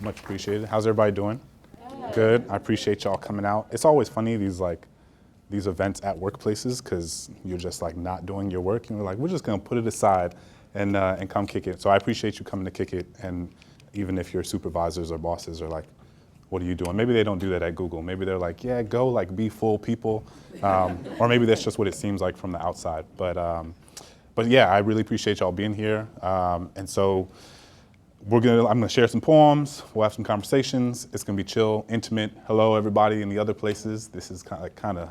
Much appreciated. How's everybody doing? Good. I appreciate y'all coming out. It's always funny, these events at workplaces, because you're just like not doing your work, and we're like, we're just gonna put it aside and come kick it. So I appreciate you coming to kick it, and even if your supervisors or bosses are like, what are you doing? Maybe they don't do that at Google. Maybe they're like, yeah, go like be full people. Or maybe that's just what it seems like from the outside. But yeah, I really appreciate y'all being here. And so I'm gonna share some poems. We'll have some conversations. It's gonna be chill, intimate. Hello, everybody in the other places. This is kind of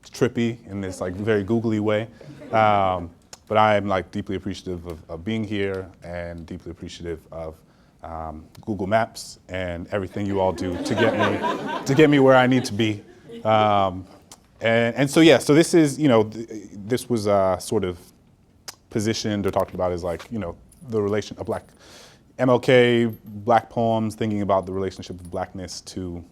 trippy in this like very googly way. But I am like deeply appreciative of being here, and deeply appreciative of Google Maps and everything you all do to get me where I need to be. And so yeah, so this is, this was sort of positioned or talked about as like, the relation of MLK, Black poems, thinking about the relationship of Blackness to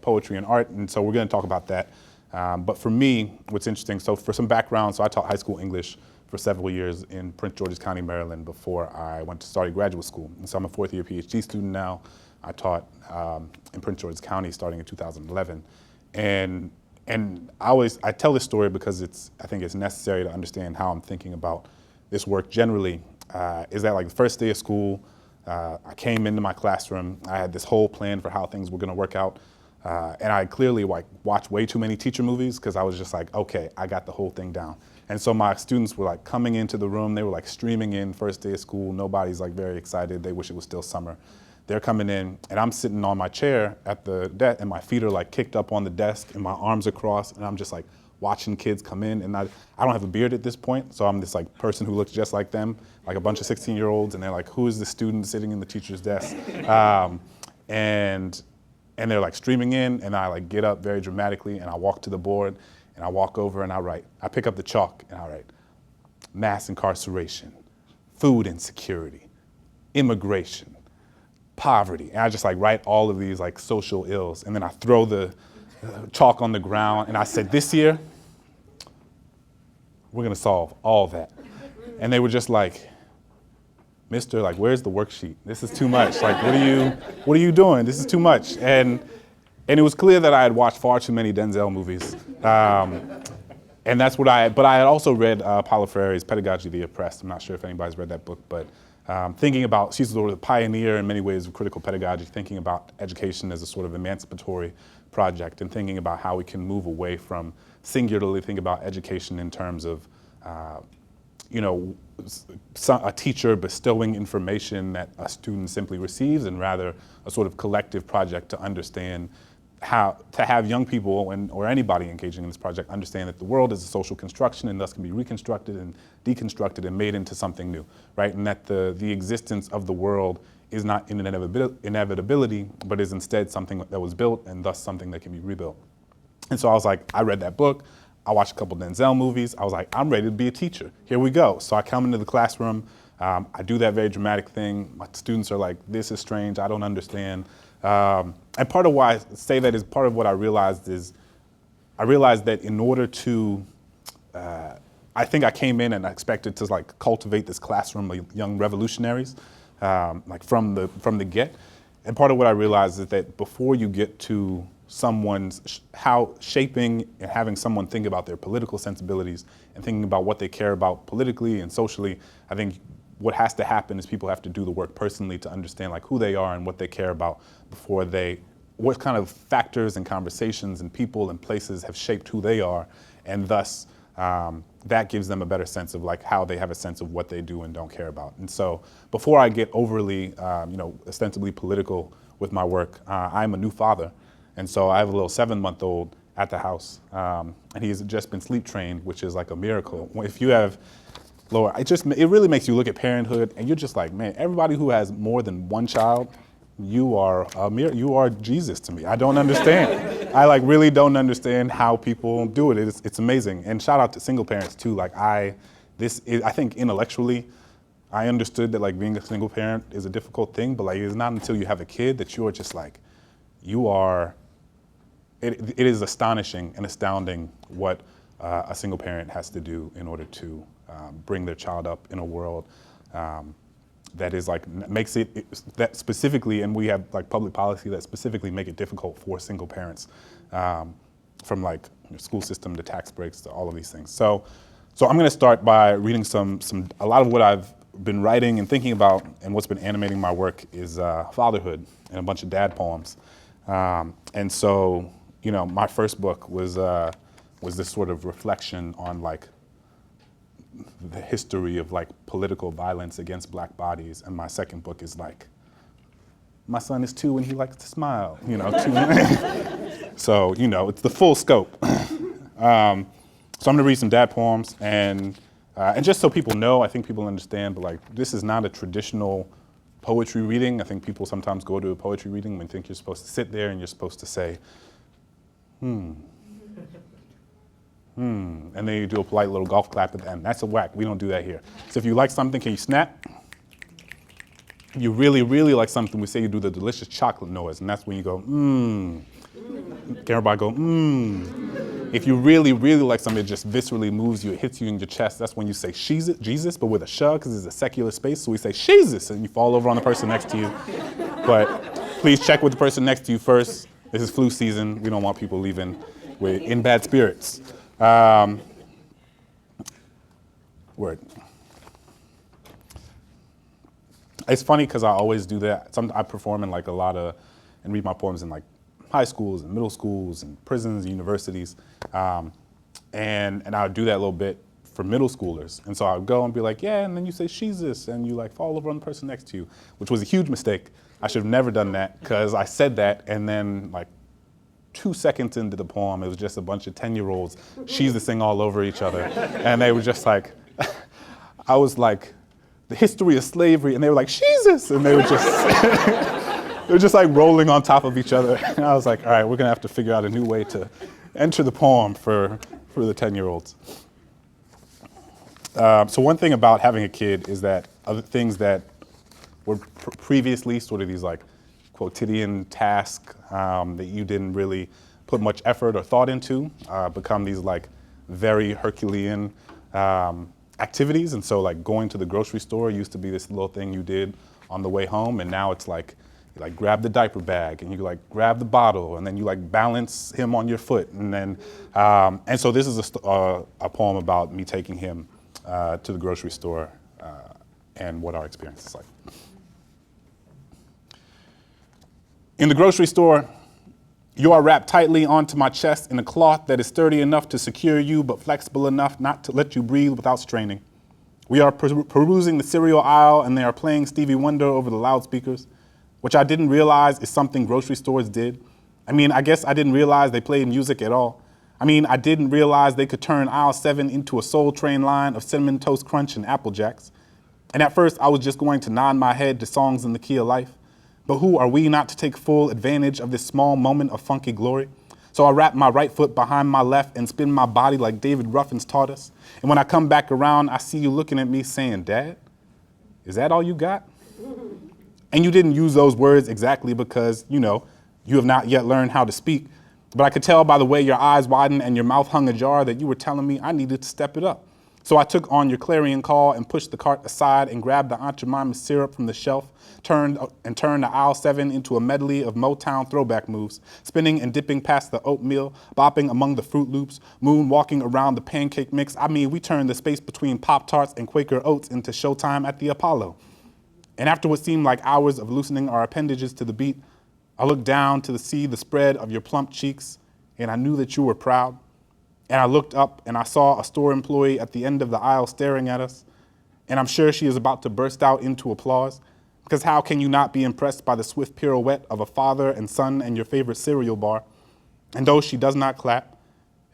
poetry and art. And so we're going to talk about that. But for me, what's interesting, so for some background, so I taught high school English for several years in Prince George's County, Maryland, before I went to start graduate school. And so I'm a fourth year PhD student now. I taught in Prince George's County starting in 2011. And I tell this story because I think it's necessary to understand how I'm thinking about this work generally. Is that like the first day of school, I came into my classroom, I had this whole plan for how things were gonna work out. And I clearly watched way too many teacher movies, because I was just like, okay, I got the whole thing down. And so my students were like coming into the room, they were like streaming in, first day of school, nobody's like very excited, they wish it was still summer. They're coming in, and I'm sitting on my chair at the desk, and my feet are like kicked up on the desk, and my arms are crossed, and I'm just like watching kids come in. And I don't have a beard at this point, so I'm this like person who looks just like them, like a bunch of 16-year-olds, and they're like, who is the student sitting in the teacher's desk? And they're like streaming in, and I like get up very dramatically, and I walk to the board, and I walk over and I write. I pick up the chalk and I write, mass incarceration, food insecurity, immigration, poverty. And I just like write all of these like social ills, and then I throw the chalk on the ground, and I said, this year, we're gonna solve all that. And they were just like, Mister, like, where's the worksheet? This is too much. Like, what are you doing? This is too much. And it was clear that I had watched far too many Denzel movies. And that's but I had also read Paulo Freire's Pedagogy of the Oppressed. I'm not sure if anybody's read that book, but thinking about, she's sort of the pioneer in many ways of critical pedagogy, thinking about education as a sort of emancipatory project, and thinking about how we can move away from singularly think about education in terms of a teacher bestowing information that a student simply receives, and rather a sort of collective project to understand how to have young people or anybody engaging in this project understand that the world is a social construction, and thus can be reconstructed and deconstructed and made into something new, right? And that the existence of the world is not an inevitability, but is instead something that was built, and thus something that can be rebuilt. And so I was like, I read that book, I watched a couple Denzel movies. I was like, I'm ready to be a teacher. Here we go. So I come into the classroom. I do that very dramatic thing. My students are like, this is strange. I don't understand. And part of why I say that is part of what I realized that in order to, I think I came in and I expected to like cultivate this classroom of young revolutionaries, like from the get. And part of what I realized is that before you get to someone's shaping and having someone think about their political sensibilities and thinking about what they care about politically and socially, I think what has to happen is people have to do the work personally to understand like who they are and what they care about before what kind of factors and conversations and people and places have shaped who they are, and thus that gives them a better sense of like how they have a sense of what they do and don't care about. And so before I get overly, ostensibly political with my work, I'm a new father. And so I have a little 7-month-old at the house, and he's just been sleep trained, which is like a miracle. If you have lower, it really makes you look at parenthood, and you're just like, man, everybody who has more than one child, you are Jesus to me. I don't understand. I like really don't understand how people do it. It's amazing. And shout out to single parents too. Like I think intellectually, I understood that like being a single parent is a difficult thing, but like it's not until you have a kid that you are just like, it is astonishing and astounding what a single parent has to do in order to bring their child up in a world that is like makes it that specifically, and we have like public policy that specifically make it difficult for single parents, from like school system to tax breaks to all of these things. So I'm going to start by reading a lot of what I've been writing and thinking about, and what's been animating my work is fatherhood and a bunch of dad poems. And so, you know, my first book was this sort of reflection on like the history of like political violence against black bodies, and my second book is like, my son is 2 and he likes to smile, you know. So, you know, it's the full scope. So I'm gonna read some dad poems, and just so people know, I think people understand, but like, this is not a traditional poetry reading. I think people sometimes go to a poetry reading and think you're supposed to sit there and you're supposed to say, and then you do a polite little golf clap at the end. That's a whack. We don't do that here. So if you like something, can you snap? If you really, really like something, we say you do the delicious chocolate noise, and that's when you go, Can everybody go, If you really, really like something, it just viscerally moves you, it hits you in your chest, that's when you say Jesus, but with a sh, because it's a secular space, so we say Jesus, and you fall over on the person next to you. But please check with the person next to you first. This is flu season. We don't want people leaving in bad spirits. Word. It's funny because I always do that. I perform in like and read my poems in like high schools and middle schools and prisons and universities. And I would do that a little bit for middle schoolers. And so I would go and be like, yeah, and then you say Jesus, and you like fall over on the person next to you, which was a huge mistake. I should have never done that, because I said that, and then like 2 seconds into the poem, it was just a bunch of 10-year-olds Jesus-ing all over each other. And they were just like, I was like, the history of slavery, and they were like, Jesus! And they were just like rolling on top of each other. And I was like, all right, we're gonna have to figure out a new way to enter the poem for the 10-year-olds. So one thing about having a kid is that other things that were previously sort of these like quotidian tasks that you didn't really put much effort or thought into become these like very Herculean activities. And so like going to the grocery store used to be this little thing you did on the way home, and now it's like you like grab the diaper bag and you like grab the bottle and then you like balance him on your foot, and then and so this is a poem about me taking him to the grocery store and what our experience is like. In the grocery store, you are wrapped tightly onto my chest in a cloth that is sturdy enough to secure you, but flexible enough not to let you breathe without straining. We are perusing the cereal aisle, and they are playing Stevie Wonder over the loudspeakers, which I didn't realize is something grocery stores did. I mean, I guess I didn't realize they played music at all. I mean, I didn't realize they could turn aisle 7 into a Soul Train line of Cinnamon Toast Crunch and Apple Jacks. And at first, I was just going to nod my head to songs in the key of life. But who are we not to take full advantage of this small moment of funky glory? So I wrap my right foot behind my left and spin my body like David Ruffin's taught us. And when I come back around, I see you looking at me saying, Dad, is that all you got? And you didn't use those words exactly because, you know, you have not yet learned how to speak. But I could tell by the way your eyes widened and your mouth hung ajar that you were telling me I needed to step it up. So I took on your clarion call and pushed the cart aside and grabbed the Aunt Jemima syrup from the shelf, turned the aisle 7 into a medley of Motown throwback moves, spinning and dipping past the oatmeal, bopping among the Fruit Loops, moonwalking around the pancake mix. I mean, we turned the space between Pop-Tarts and Quaker Oats into Showtime at the Apollo. And after what seemed like hours of loosening our appendages to the beat, I looked down to see the spread of your plump cheeks, and I knew that you were proud. And I looked up and I saw a store employee at the end of the aisle staring at us. And I'm sure she is about to burst out into applause, because how can you not be impressed by the swift pirouette of a father and son and your favorite cereal bar? And though she does not clap,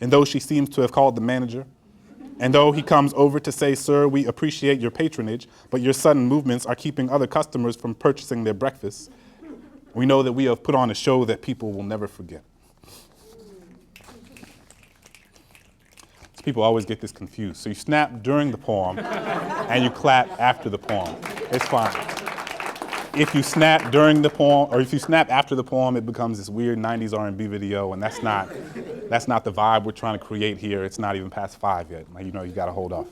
and though she seems to have called the manager, and though he comes over to say, sir, we appreciate your patronage, but your sudden movements are keeping other customers from purchasing their breakfast, we know that we have put on a show that people will never forget. People always get this confused. So you snap during the poem and you clap after the poem. It's fine. If you snap during the poem, or if you snap after the poem, it becomes this weird 90s R&B video, and that's not the vibe we're trying to create here. It's not even past 5 yet. Like, you know, you gotta hold off.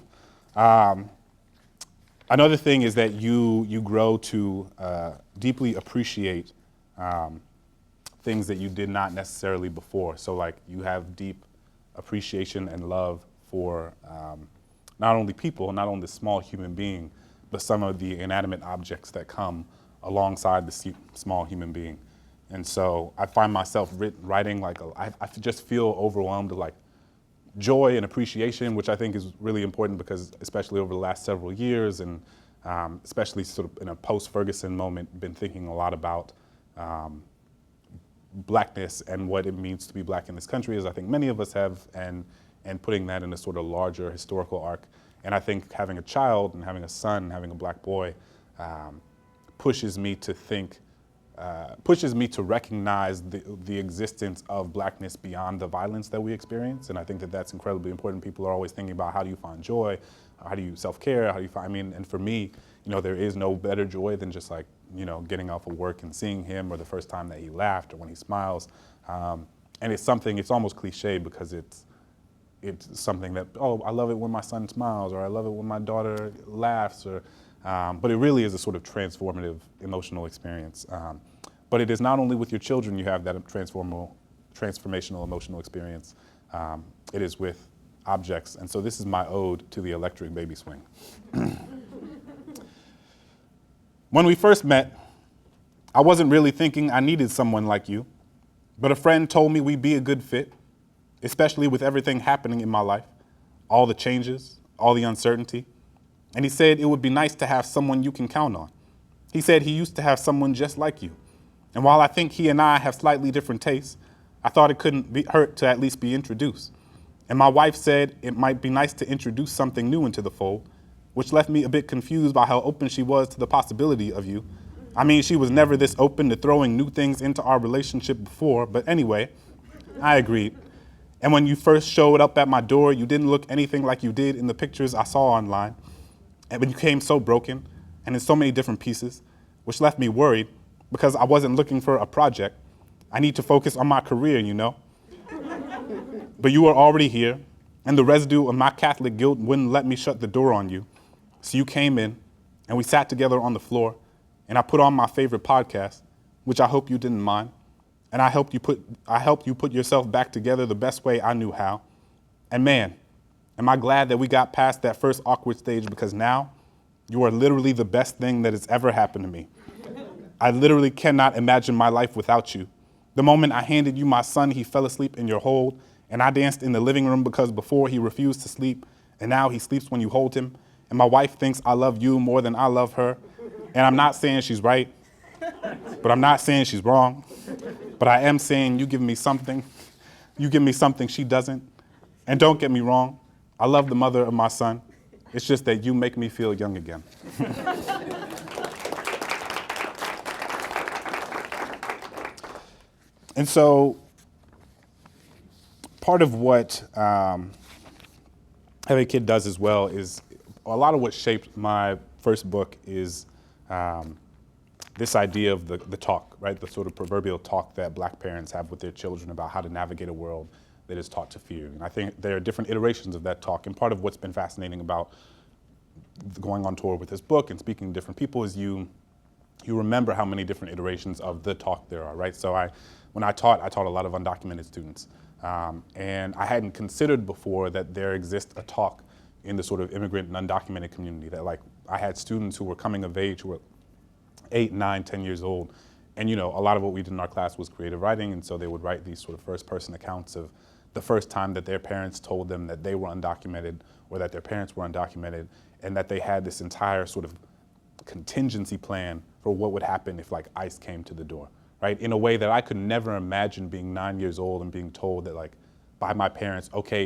Another thing is that you grow to deeply appreciate things that you did not necessarily before. So like you have deep appreciation and love for not only people, not only the small human being, but some of the inanimate objects that come alongside the small human being. And so I find myself writing like, I just feel overwhelmed with like joy and appreciation, which I think is really important because especially over the last several years and especially sort of in a post-Ferguson moment, been thinking a lot about blackness and what it means to be black in this country, as I think many of us have, and putting that in a sort of larger historical arc. And I think having a child and having a son, having a black boy, pushes me to think, pushes me to recognize the existence of blackness beyond the violence that we experience. And I think that that's incredibly important. People are always thinking about how do you find joy, how do you self-care, how do you find, I mean, and for me, you know, there is no better joy than just like, you know, getting off of work and seeing him, or the first time that he laughed, or when he smiles. And it's something, it's almost cliche because it's something that, oh, I love it when my son smiles, or I love it when my daughter laughs, or, but it really is a sort of transformative emotional experience. But it is not only with your children you have that transformational emotional experience, it is with objects. And so this is my ode to the electric baby swing. When we first met, I wasn't really thinking I needed someone like you, but a friend told me we'd be a good fit, especially with everything happening in my life, all the changes, all the uncertainty. And he said it would be nice to have someone you can count on. He said he used to have someone just like you. And while I think he and I have slightly different tastes, I thought it couldn't hurt to at least be introduced. And my wife said it might be nice to introduce something new into the fold, which left me a bit confused by how open she was to the possibility of you. I mean, she was never this open to throwing new things into our relationship before, but anyway, I agreed. And when you first showed up at my door, you didn't look anything like you did in the pictures I saw online. And when you came so broken and in so many different pieces, which left me worried because I wasn't looking for a project. I need to focus on my career, you know? But you were already here, and the residue of my Catholic guilt wouldn't let me shut the door on you. So you came in, and we sat together on the floor, and I put on my favorite podcast, which I hope you didn't mind, and I helped you put yourself back together the best way I knew how. And man, am I glad that we got past that first awkward stage, because now you are literally the best thing that has ever happened to me. I literally cannot imagine my life without you. The moment I handed you my son, he fell asleep in your hold, and I danced in the living room because before he refused to sleep, and now he sleeps when you hold him. And my wife thinks I love you more than I love her. And I'm not saying she's right, but I'm not saying she's wrong. But I am saying you give me something she doesn't. And don't get me wrong, I love the mother of my son. It's just that you make me feel young again. And so part of what Having a Kid does as well is a lot of what shaped my first book is this idea of the talk, right? The sort of proverbial talk that black parents have with their children about how to navigate a world that is taught to fear. And I think there are different iterations of that talk. And part of what's been fascinating about going on tour with this book and speaking to different people is you remember how many different iterations of the talk there are, right? So when I taught a lot of undocumented students. And I hadn't considered before that there exists a talk in the sort of immigrant and undocumented community, that like I had students who were coming of age who were 8, 9, 10 years old. And you know, a lot of what we did in our class was creative writing, and so they would write these sort of first person accounts of the first time that their parents told them that they were undocumented or that their parents were undocumented, and that they had this entire sort of contingency plan for what would happen if like ICE came to the door, right? In a way that I could never imagine being 9 years old and being told that like by my parents, okay,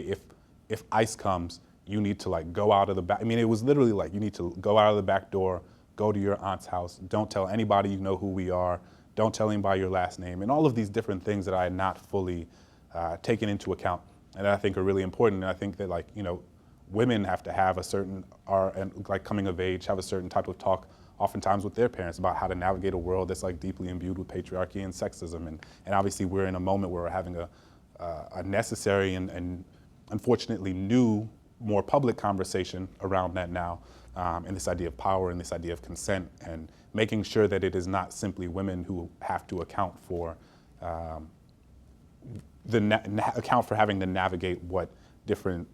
if ICE comes, you need to like go out of the back. I mean, it was literally like you need to go out of the back door, go to your aunt's house, don't tell anybody you know who we are, don't tell anybody your last name, and all of these different things that I had not fully taken into account, and I think are really important. And I think that like, you know, women have to have a certain, and like coming of age, have a certain type of talk oftentimes with their parents about how to navigate a world that's like deeply imbued with patriarchy and sexism. And obviously we're in a moment where we're having a necessary and unfortunately new more public conversation around that now, and this idea of power and this idea of consent, and making sure that it is not simply women who have to account for having to navigate what different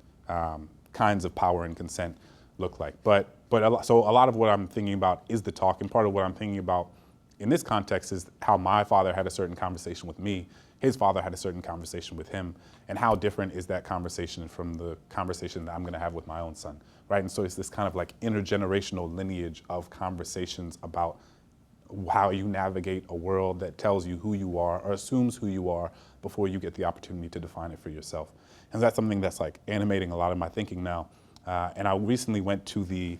kinds of power and consent look like. So a lot of what I'm thinking about is the talk, and part of what I'm thinking about in this context is how my father had a certain conversation with me, his father had a certain conversation with him, and how different is that conversation from the conversation that I'm gonna have with my own son, right? And so it's this kind of like intergenerational lineage of conversations about how you navigate a world that tells you who you are or assumes who you are before you get the opportunity to define it for yourself. And that's something that's like animating a lot of my thinking now. And I recently went to the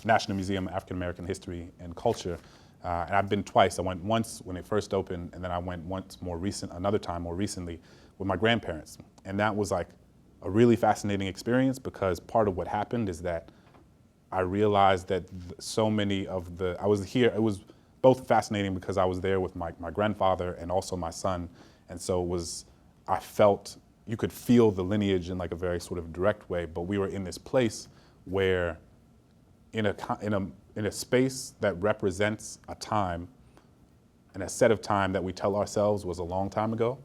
National Museum of African American History and Culture, and I've been twice. I went once when it first opened, and then I went another time more recently with my grandparents. And that was like a really fascinating experience, because part of what happened is that I realized that I was here, it was both fascinating because I was there with my grandfather and also my son. And so I felt, you could feel the lineage in like a very sort of direct way, but we were in this place where in a space that represents a time and a set of time that we tell ourselves was a long time ago.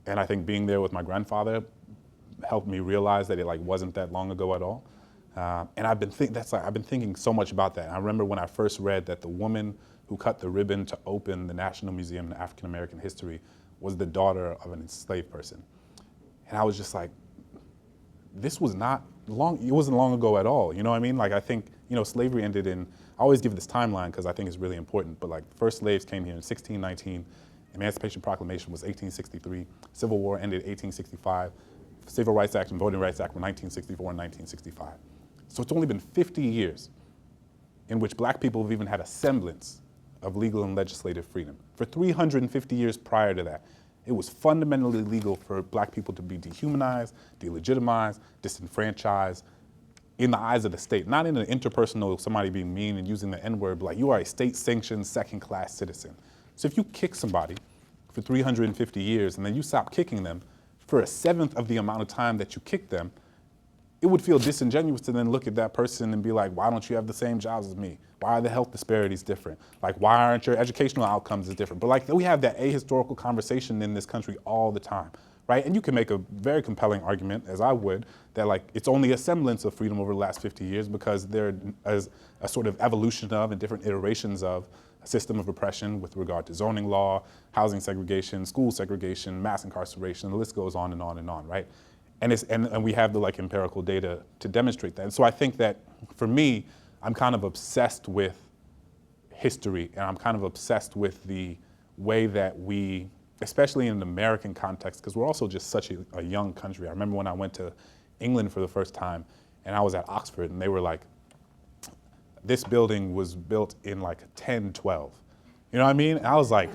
And I think being there with my grandfather helped me realize that it like wasn't that long ago at all. And I've been thinking so much about that. And I remember when I first read that the woman who cut the ribbon to open the National Museum of African American History was the daughter of an enslaved person. And I was just like, this was not long, it wasn't long ago at all. You know what I mean? Like, I think, slavery ended I always give this timeline because I think it's really important, but like first slaves came here in 1619, Emancipation Proclamation was 1863, Civil War ended 1865, Civil Rights Act and Voting Rights Act were 1964 and 1965. So it's only been 50 years in which black people have even had a semblance of legal and legislative freedom. For 350 years prior to that, it was fundamentally legal for black people to be dehumanized, delegitimized, disenfranchised in the eyes of the state. Not in an interpersonal, somebody being mean and using the N-word, but like, you are a state-sanctioned second-class citizen. So if you kick somebody for 350 years and then you stop kicking them for a seventh of the amount of time that you kicked them, it would feel disingenuous to then look at that person and be like, why don't you have the same jobs as me? Why are the health disparities different? Like, why aren't your educational outcomes as different? But like, we have that ahistorical conversation in this country all the time, right? And you can make a very compelling argument, as I would, that like, it's only a semblance of freedom over the last 50 years because there is a sort of evolution of and different iterations of a system of oppression with regard to zoning law, housing segregation, school segregation, mass incarceration, the list goes on and on and on, right? And we have the like empirical data to demonstrate that. And so I think that for me, I'm kind of obsessed with history, and I'm kind of obsessed with the way that we, especially in an American context, because we're also just such a young country. I remember when I went to England for the first time, and I was at Oxford, and they were like, this building was built in like 1012. You know what I mean? And I was like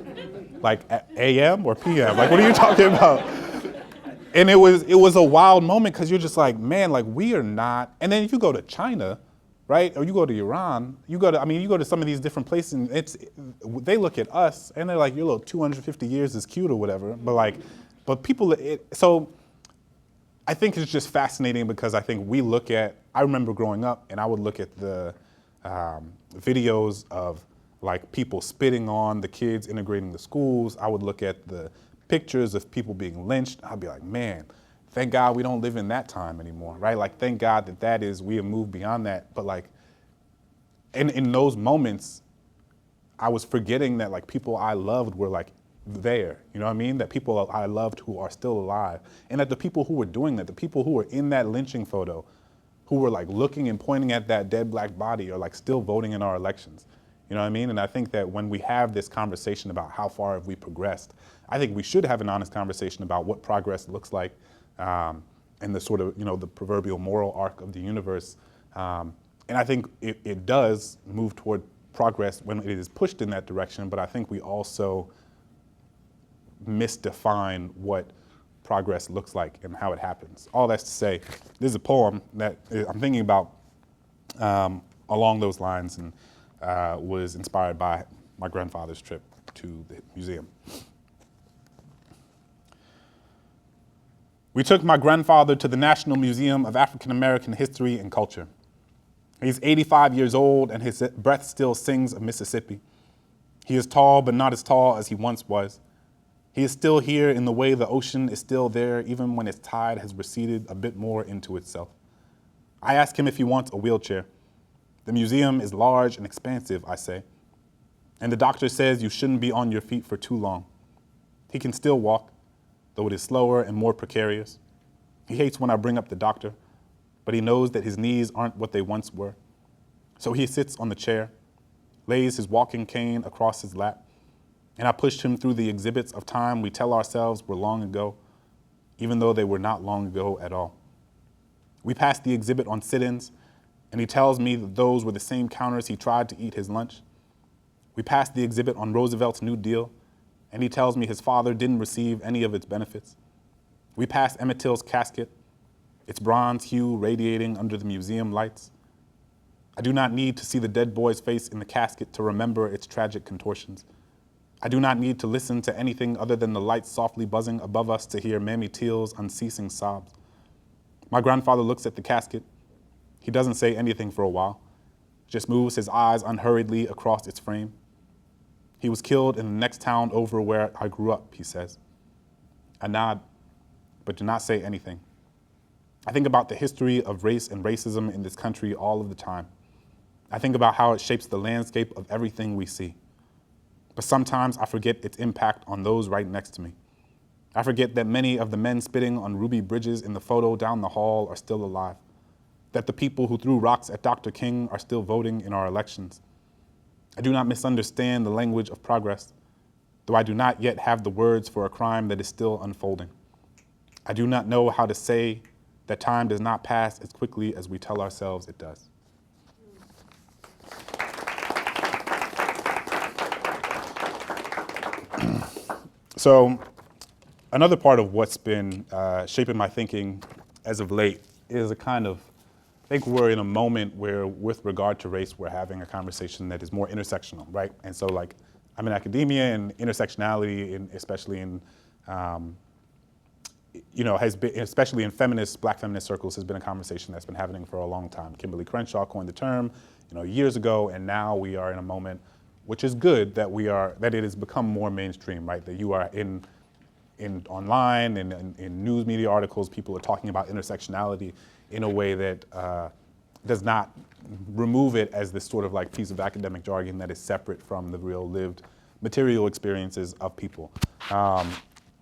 AM or PM? Like, what are you talking about? And it was a wild moment, because you're just like, man, like, we are not. And then if you go to China, right, or you go to Iran, you go to some of these different places, and they look at us and they're like, your little 250 years is cute or whatever. But people, so I think it's just fascinating, because I think I remember growing up and I would look at the videos of like people spitting on the kids integrating the schools. I would look at the pictures of people being lynched. I'd be like, man, thank God we don't live in that time anymore, right? Like, thank God we have moved beyond that. But like, in those moments, I was forgetting that like people I loved were like there, you know what I mean? That people I loved who are still alive. And that the people who were doing that, the people who were in that lynching photo, who were like looking and pointing at that dead black body, are like still voting in our elections. You know what I mean? And I think that when we have this conversation about how far have we progressed, I think we should have an honest conversation about what progress looks like, and the sort of, the proverbial moral arc of the universe. And I think it does move toward progress when it is pushed in that direction, but I think we also misdefine what progress looks like and how it happens. All that's to say, there's a poem that I'm thinking about along those lines, and was inspired by my grandfather's trip to the museum. We took my grandfather to the National Museum of African American History and Culture. He's 85 years old and his breath still sings of Mississippi. He is tall, but not as tall as he once was. He is still here in the way the ocean is still there, even when its tide has receded a bit more into itself. I ask him if he wants a wheelchair. The museum is large and expansive, I say. And the doctor says you shouldn't be on your feet for too long. He can still walk, though it is slower and more precarious. He hates when I bring up the doctor, but he knows that his knees aren't what they once were. So he sits on the chair, lays his walking cane across his lap, and I pushed him through the exhibits of time we tell ourselves were long ago, even though they were not long ago at all. We passed the exhibit on sit-ins, and he tells me that those were the same counters he tried to eat his lunch. We passed the exhibit on Roosevelt's New Deal, and he tells me his father didn't receive any of its benefits. We passed Emmett Till's casket, its bronze hue radiating under the museum lights. I do not need to see the dead boy's face in the casket to remember its tragic contortions. I do not need to listen to anything other than the lights softly buzzing above us to hear Mammy Till's unceasing sobs. My grandfather looks at the casket. He doesn't say anything for a while, just moves his eyes unhurriedly across its frame. He was killed in the next town over where I grew up, he says. I nod, but do not say anything. I think about the history of race and racism in this country all of the time. I think about how it shapes the landscape of everything we see. But sometimes I forget its impact on those right next to me. I forget that many of the men spitting on Ruby Bridges in the photo down the hall are still alive, that the people who threw rocks at Dr. King are still voting in our elections. I do not misunderstand the language of progress, though I do not yet have the words for a crime that is still unfolding. I do not know how to say that time does not pass as quickly as we tell ourselves it does. So another part of what's been shaping my thinking as of late is a kind of, I think we're in a moment where with regard to race, we're having a conversation that is more intersectional, right? And so like, I'm in academia and intersectionality, especially in, has been, especially in Black feminist circles, has been a conversation that's been happening for a long time. Kimberly Crenshaw coined the term, years ago, and now we are in a moment which is good that it has become more mainstream, right? That you are in online and in news media articles, people are talking about intersectionality in a way that does not remove it as this sort of like piece of academic jargon that is separate from the real lived material experiences of people.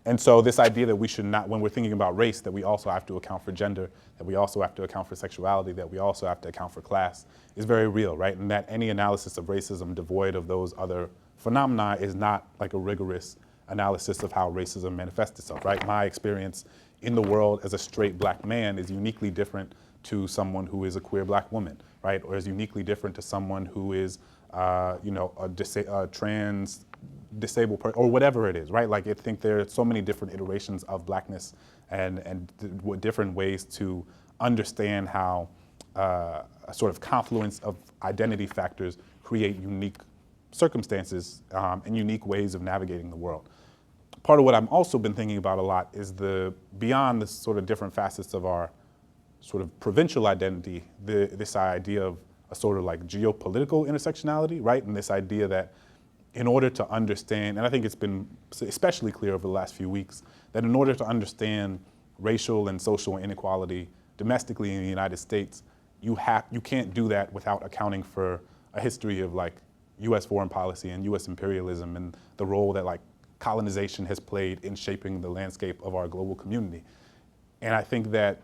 And so this idea that we should not, when we're thinking about race, that we also have to account for gender, that we also have to account for sexuality, that we also have to account for class is very real, right? And that any analysis of racism devoid of those other phenomena is not like a rigorous analysis of how racism manifests itself, right? My experience in the world as a straight Black man is uniquely different to someone who is a queer Black woman, right? Or is uniquely different to someone who is, a trans disabled person, or whatever it is, right? Like I think there are so many different iterations of Blackness and different ways to understand how a sort of confluence of identity factors create unique circumstances and unique ways of navigating the world. Part of what I've also been thinking about a lot is beyond the sort of different facets of our sort of provincial identity, this idea of a sort of like geopolitical intersectionality, right? And this idea that in order to understand, and I think it's been especially clear over the last few weeks, that in order to understand racial and social inequality domestically in the United States, you can't do that without accounting for a history of like US foreign policy and US imperialism and the role that like colonization has played in shaping the landscape of our global community. And I think that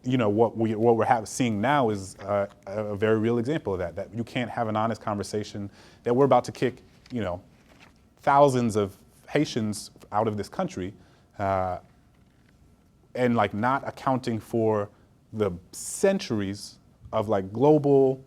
what we're seeing now is a very real example of that you can't have an honest conversation, that we're about to kick, thousands of Haitians out of this country, and like not accounting for the centuries of like global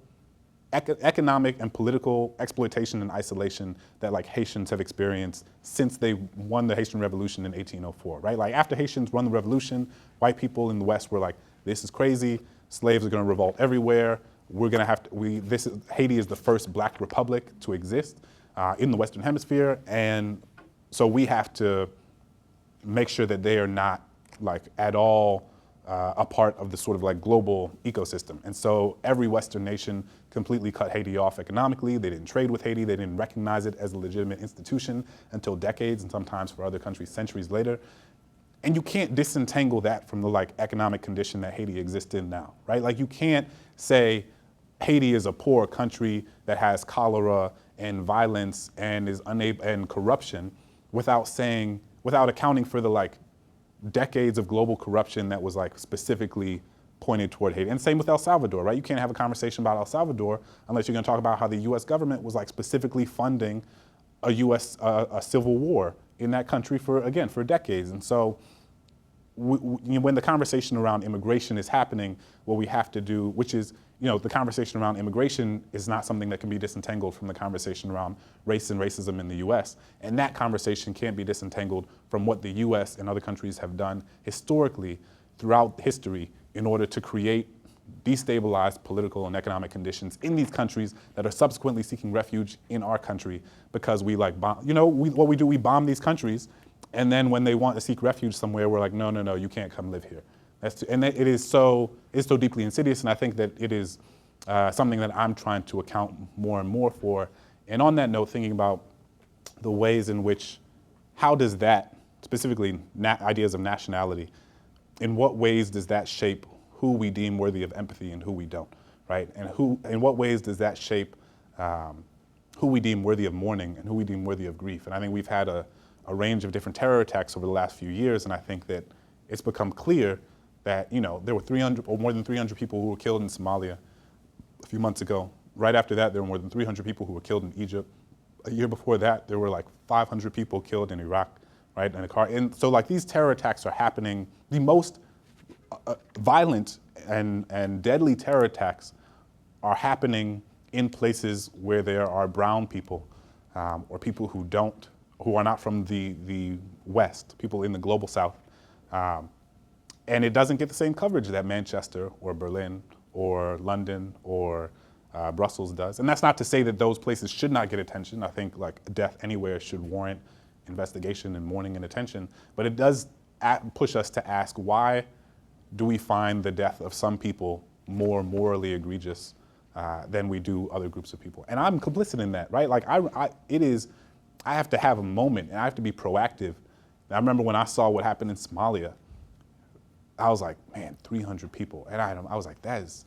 economic and political exploitation and isolation that like Haitians have experienced since they won the Haitian Revolution in 1804, right? Like after Haitians won the revolution, white people in the West were like, this is crazy, slaves are gonna revolt everywhere, we're gonna have to, Haiti is the first Black republic to exist in the Western Hemisphere, and so we have to make sure that they are not like at all a part of the sort of like global ecosystem. And so every Western nation completely cut Haiti off economically. They didn't trade with Haiti. They didn't recognize it as a legitimate institution until decades, and sometimes for other countries, centuries later. And you can't disentangle that from the like economic condition that Haiti exists in now, right? Like you can't say Haiti is a poor country that has cholera and violence and is unable and corruption without accounting for the like decades of global corruption that was like specifically pointed toward Haiti. And same with El Salvador, right? You can't have a conversation about El Salvador unless you're going to talk about how the U.S. government was like specifically funding a civil war in that country for decades. And so when the conversation around immigration is happening, what we have to do, which is, the conversation around immigration is not something that can be disentangled from the conversation around race and racism in the US. And that conversation can't be disentangled from what the US and other countries have done historically throughout history in order to create destabilized political and economic conditions in these countries that are subsequently seeking refuge in our country because we like bomb, we bomb these countries, and then when they want to seek refuge somewhere, we're like, no, you can't come live here. It is so deeply insidious, and I think that it is something that I'm trying to account more and more for. And on that note, thinking about the ways in which, how does that, specifically ideas of nationality, in what ways does that shape who we deem worthy of empathy and who we don't, right? And in what ways does that shape who we deem worthy of mourning and who we deem worthy of grief? And I think we've had a range of different terror attacks over the last few years, and I think that it's become clear that there were 300 or more than 300 people who were killed in Somalia a few months ago. Right after that, there were more than 300 people who were killed in Egypt. A year before that, there were like 500 people killed in Iraq, right, in a car. And so like these terror attacks are happening, the most violent and deadly terror attacks are happening in places where there are brown people or people who are not from the West, people in the global South. And it doesn't get the same coverage that Manchester or Berlin or London or Brussels does. And that's not to say that those places should not get attention. I think like death anywhere should warrant investigation and mourning and attention. But it does push us to ask, why do we find the death of some people more morally egregious than we do other groups of people? And I'm complicit in that, right? Like I have to have a moment and I have to be proactive. And I remember when I saw what happened in Somalia, I was like, man, 300 people. And I was like, that's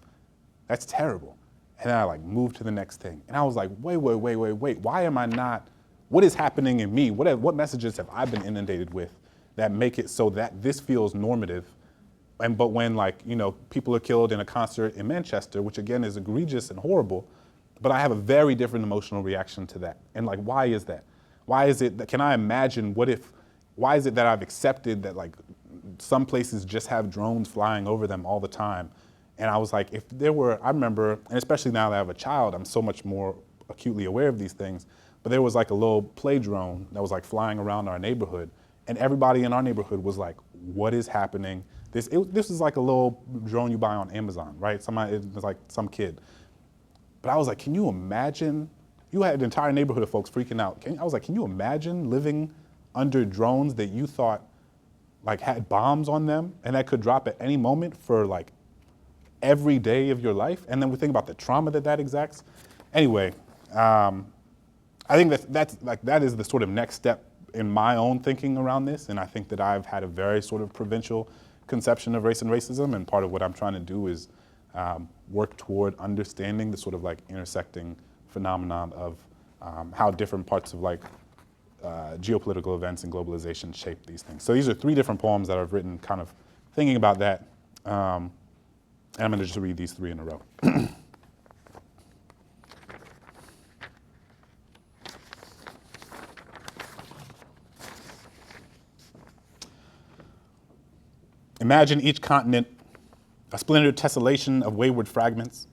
terrible. And then I like moved to the next thing. And I was like, wait, why am I not, what is happening in me? What messages have I been inundated with that make it so that this feels normative? But when people are killed in a concert in Manchester, which again is egregious and horrible, but I have a very different emotional reaction to that. And like, why is that? Why is it that, can I imagine why is it that I've accepted that like some places just have drones flying over them all the time? And I was like, I remember, and especially now that I have a child, I'm so much more acutely aware of these things, but there was like a little play drone that was like flying around our neighborhood, and everybody in our neighborhood was like, what is happening? This is like a little drone you buy on Amazon, right? It was like some kid. But I was like, can you imagine? You had an entire neighborhood of folks freaking out. I was like, can you imagine living under drones that you thought like had bombs on them and that could drop at any moment for like every day of your life? And then we think about the trauma that exacts. Anyway, I think that is the sort of next step in my own thinking around this. And I think that I've had a very sort of provincial conception of race and racism. And part of what I'm trying to do is work toward understanding the sort of like intersecting phenomenon of how different parts of like geopolitical events and globalization shape these things. So these are 3 different poems that I've written kind of thinking about that. And I'm gonna just read these 3 in a row. Imagine each continent a splintered tessellation of wayward fragments,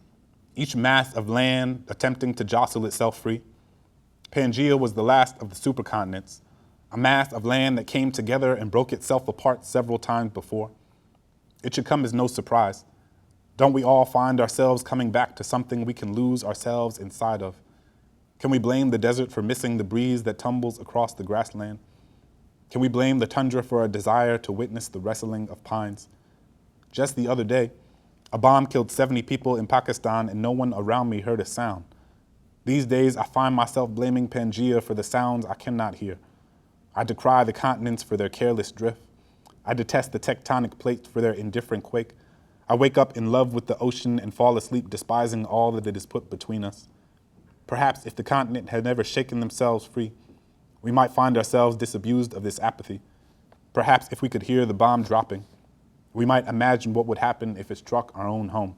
each mass of land attempting to jostle itself free. Pangea was the last of the supercontinents, a mass of land that came together and broke itself apart several times before. It should come as no surprise. Don't we all find ourselves coming back to something we can lose ourselves inside of? Can we blame the desert for missing the breeze that tumbles across the grassland? Can we blame the tundra for a desire to witness the wrestling of pines? Just the other day, a bomb killed 70 people in Pakistan and no one around me heard a sound. These days, I find myself blaming Pangea for the sounds I cannot hear. I decry the continents for their careless drift. I detest the tectonic plates for their indifferent quake. I wake up in love with the ocean and fall asleep despising all that it has put between us. Perhaps if the continent had never shaken themselves free, we might find ourselves disabused of this apathy. Perhaps if we could hear the bomb dropping, we might imagine what would happen if it struck our own home.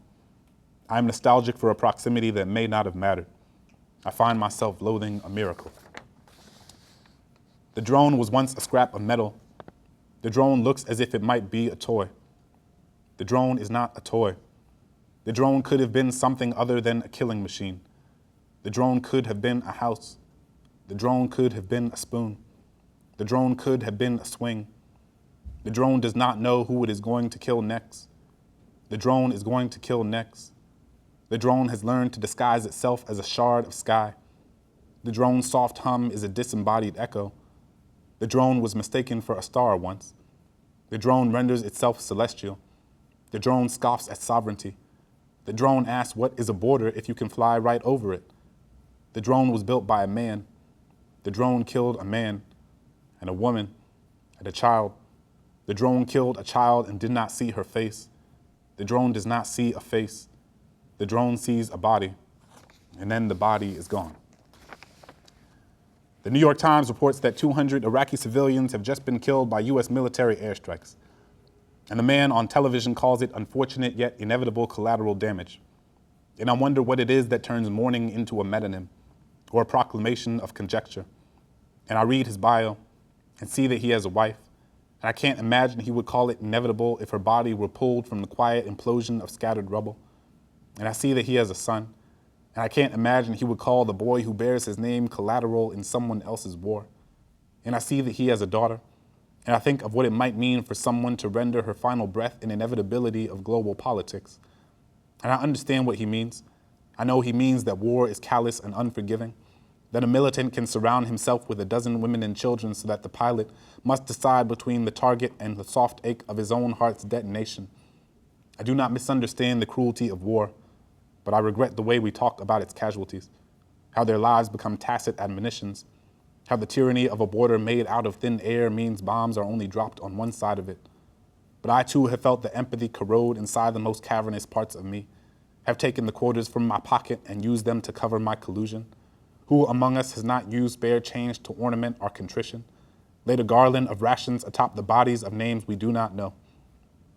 I am nostalgic for a proximity that may not have mattered. I find myself loathing a miracle. The drone was once a scrap of metal. The drone looks as if it might be a toy. The drone is not a toy. The drone could have been something other than a killing machine. The drone could have been a house. The drone could have been a spoon. The drone could have been a swing. The drone does not know who it is going to kill next. The drone is going to kill next. The drone has learned to disguise itself as a shard of sky. The drone's soft hum is a disembodied echo. The drone was mistaken for a star once. The drone renders itself celestial. The drone scoffs at sovereignty. The drone asks what is a border if you can fly right over it. The drone was built by a man. The drone killed a man and a woman and a child. The drone killed a child and did not see her face. The drone does not see a face. The drone sees a body, and then the body is gone. The New York Times reports that 200 Iraqi civilians have just been killed by U.S. military airstrikes. And the man on television calls it unfortunate yet inevitable collateral damage. And I wonder what it is that turns mourning into a metonym or a proclamation of conjecture. And I read his bio and see that he has a wife. And I can't imagine he would call it inevitable if her body were pulled from the quiet implosion of scattered rubble. And I see that he has a son. And I can't imagine he would call the boy who bears his name collateral in someone else's war. And I see that he has a daughter. And I think of what it might mean for someone to render her final breath in inevitability of global politics. And I understand what he means. I know he means that war is callous and unforgiving, that a militant can surround himself with a dozen women and children so that the pilot must decide between the target and the soft ache of his own heart's detonation. I do not misunderstand the cruelty of war, but I regret the way we talk about its casualties, how their lives become tacit admonitions, how the tyranny of a border made out of thin air means bombs are only dropped on one side of it. But I too have felt the empathy corrode inside the most cavernous parts of me, have taken the quarters from my pocket and used them to cover my collusion. Who among us has not used spare change to ornament our contrition, laid a garland of rations atop the bodies of names we do not know?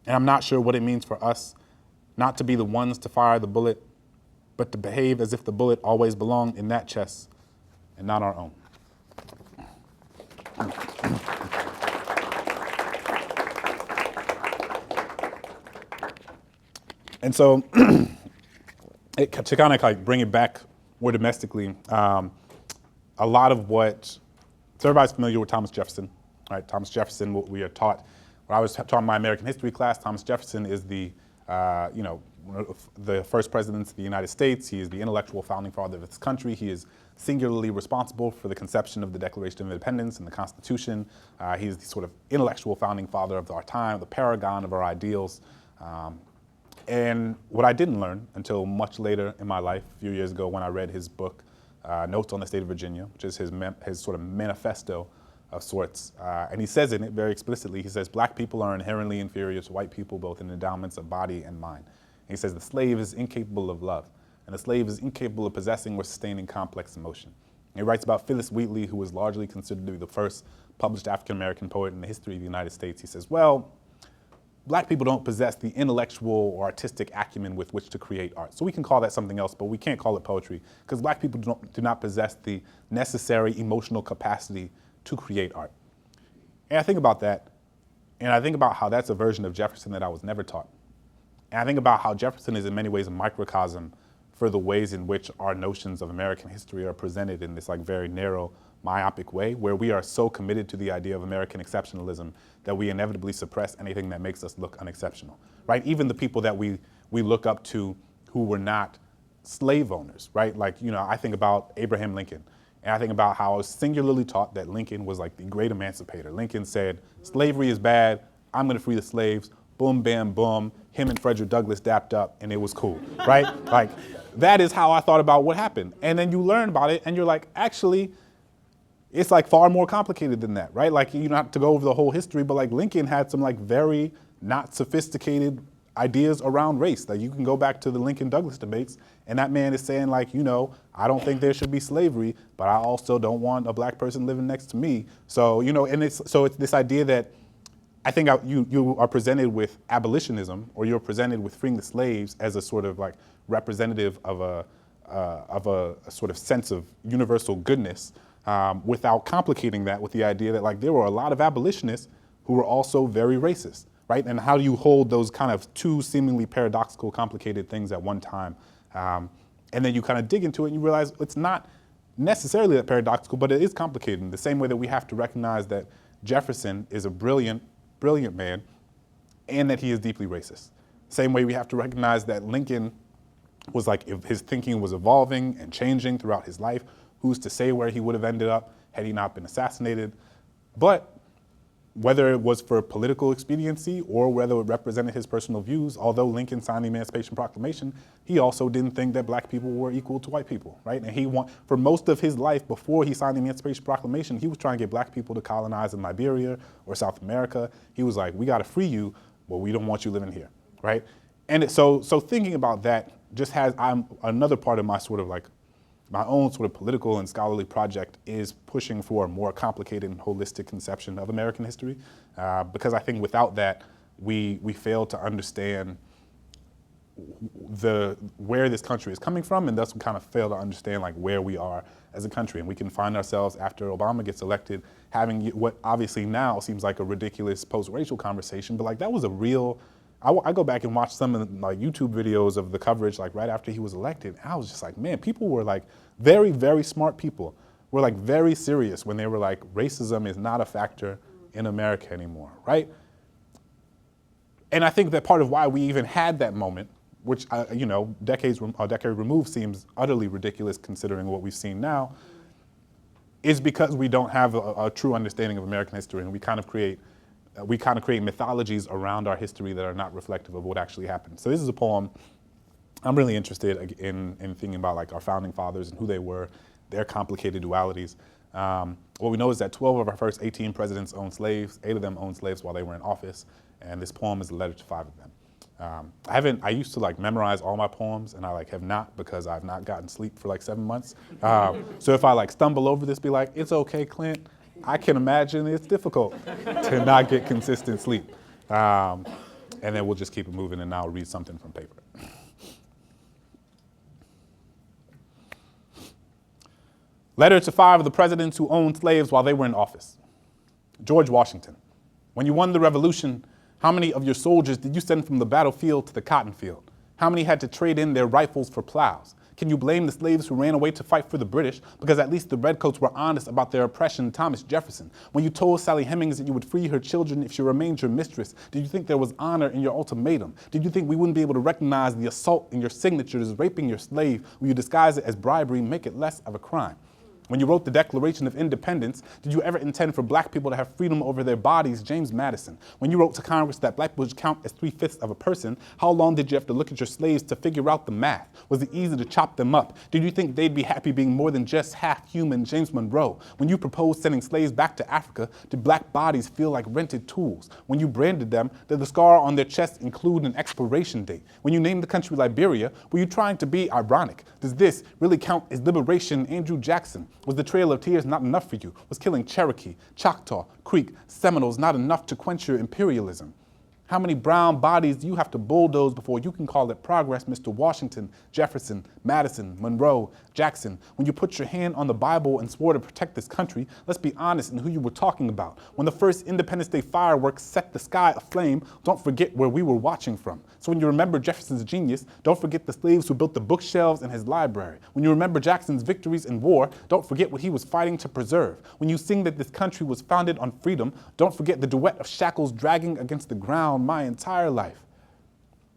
And I'm not sure what it means for us not to be the ones to fire the bullet, but to behave as if the bullet always belonged in that chest and not our own. And so, to kind of like bring it back more domestically, a lot of what, so everybody's familiar with Thomas Jefferson, right? Thomas Jefferson, what we are taught, when I was taught in my American history class, Thomas Jefferson is the, one of the first presidents of the United States. He is the intellectual founding father of this country. He is singularly responsible for the conception of the Declaration of Independence and the Constitution. He is the sort of intellectual founding father of our time, the paragon of our ideals. And what I didn't learn until much later in my life, a few years ago when I read his book, Notes on the State of Virginia, which is his sort of manifesto of sorts. And he says in it very explicitly, he says, black people are inherently inferior to white people, both in endowments of body and mind. And he says the slave is incapable of love, and the slave is incapable of possessing or sustaining complex emotion. And he writes about Phyllis Wheatley, who was largely considered to be the first published African-American poet in the history of the United States. He says, well, black people don't possess the intellectual or artistic acumen with which to create art. So we can call that something else, but we can't call it poetry, because black people do not possess the necessary emotional capacity to create art. And I think about that, and I think about how that's a version of Jefferson that I was never taught. And I think about how Jefferson is in many ways a microcosm for the ways in which our notions of American history are presented in this like very narrow, myopic way, where we are so committed to the idea of American exceptionalism that we inevitably suppress anything that makes us look unexceptional, right? Even the people that we look up to who were not slave owners, right? Like, I think about Abraham Lincoln. And I think about how I was singularly taught that Lincoln was like the great emancipator. Lincoln said, slavery is bad, I'm gonna free the slaves, boom, bam, boom. Him and Frederick Douglass dapped up and it was cool, right? Like, that is how I thought about what happened. And then you learn about it and you're like, actually, it's like far more complicated than that, right? Like, you don't have to go over the whole history, but like Lincoln had some like very not sophisticated ideas around race. Like, you can go back to the Lincoln-Douglas debates and that man is saying like, you know, I don't think there should be slavery, but I also don't want a black person living next to me. So, you know, and it's this idea that I think you are presented with abolitionism, or you're presented with freeing the slaves as a sort of like representative of a sort of sense of universal goodness, without complicating that with the idea that like there were a lot of abolitionists who were also very racist, right? And how do you hold those kind of two seemingly paradoxical, complicated things at one time? And then you kind of dig into it and you realize it's not necessarily that paradoxical, but it is complicated in the same way that we have to recognize that Jefferson is a brilliant man, and that he is deeply racist. Same way we have to recognize that Lincoln was like, if his thinking was evolving and changing throughout his life, who's to say where he would have ended up had he not been assassinated? But whether it was for political expediency or whether it represented his personal views, although Lincoln signed the Emancipation Proclamation, he also didn't think that black people were equal to white people, right? And for most of his life before he signed the Emancipation Proclamation, he was trying to get black people to colonize in Liberia or South America. He was like, we gotta free you, but we don't want you living here, right? And so thinking about that just has, another part of my sort of like, my own sort of political and scholarly project is pushing for a more complicated and holistic conception of American history, because I think without that, we fail to understand where this country is coming from, and thus we kind of fail to understand like where we are as a country. And we can find ourselves, after Obama gets elected, having what obviously now seems like a ridiculous post-racial conversation, but like that was a real, I go back and watch some of the like YouTube videos of the coverage like right after he was elected, and I was just like, man, people were like, very, very smart people were like very serious when they were like, racism is not a factor in America anymore, right? And I think that part of why we even had that moment, which, you know, a decade removed seems utterly ridiculous considering what we've seen now, is because we don't have a true understanding of American history, and we kind of create mythologies around our history that are not reflective of what actually happened. So this is a poem. I'm really interested in thinking about like our founding fathers and who they were, their complicated dualities. What we know is that 12 of our first 18 presidents owned slaves, 8 of them owned slaves while they were in office, and this poem is a letter to 5 of them. I used to like memorize all my poems, and I like have not, because I've not gotten sleep for like 7 months. So if I like stumble over this, be like, it's okay, Clint. I can imagine it's difficult to not get consistent sleep. And then we'll just keep it moving, and I'll read something from paper. Letter to 5 of the presidents who owned slaves while they were in office. George Washington, when you won the revolution, how many of your soldiers did you send from the battlefield to the cotton field? How many had to trade in their rifles for plows? Can you blame the slaves who ran away to fight for the British? Because at least the redcoats were honest about their oppression. Thomas Jefferson, when you told Sally Hemings that you would free her children if she remained your mistress, did you think there was honor in your ultimatum? Did you think we wouldn't be able to recognize the assault in your signatures, raping your slave? Will you disguise it as bribery, make it less of a crime? When you wrote the Declaration of Independence, did you ever intend for black people to have freedom over their bodies? James Madison. When you wrote to Congress that black people should count as 3/5 of a person, how long did you have to look at your slaves to figure out the math? Was it easy to chop them up? Did you think they'd be happy being more than just half human? James Monroe. When you proposed sending slaves back to Africa, did black bodies feel like rented tools? When you branded them, did the scar on their chest include an expiration date? When you named the country Liberia, were you trying to be ironic? Does this really count as liberation? Andrew Jackson. Was the Trail of Tears not enough for you? Was killing Cherokee, Choctaw, Creek, Seminoles not enough to quench your imperialism? How many brown bodies do you have to bulldoze before you can call it progress, Mr. Washington, Jefferson, Madison, Monroe, Jackson? When you put your hand on the Bible and swore to protect this country, let's be honest in who you were talking about. When the first Independence Day fireworks set the sky aflame, don't forget where we were watching from. So when you remember Jefferson's genius, don't forget the slaves who built the bookshelves in his library. When you remember Jackson's victories in war, don't forget what he was fighting to preserve. When you sing that this country was founded on freedom, don't forget the duet of shackles dragging against the ground my entire life.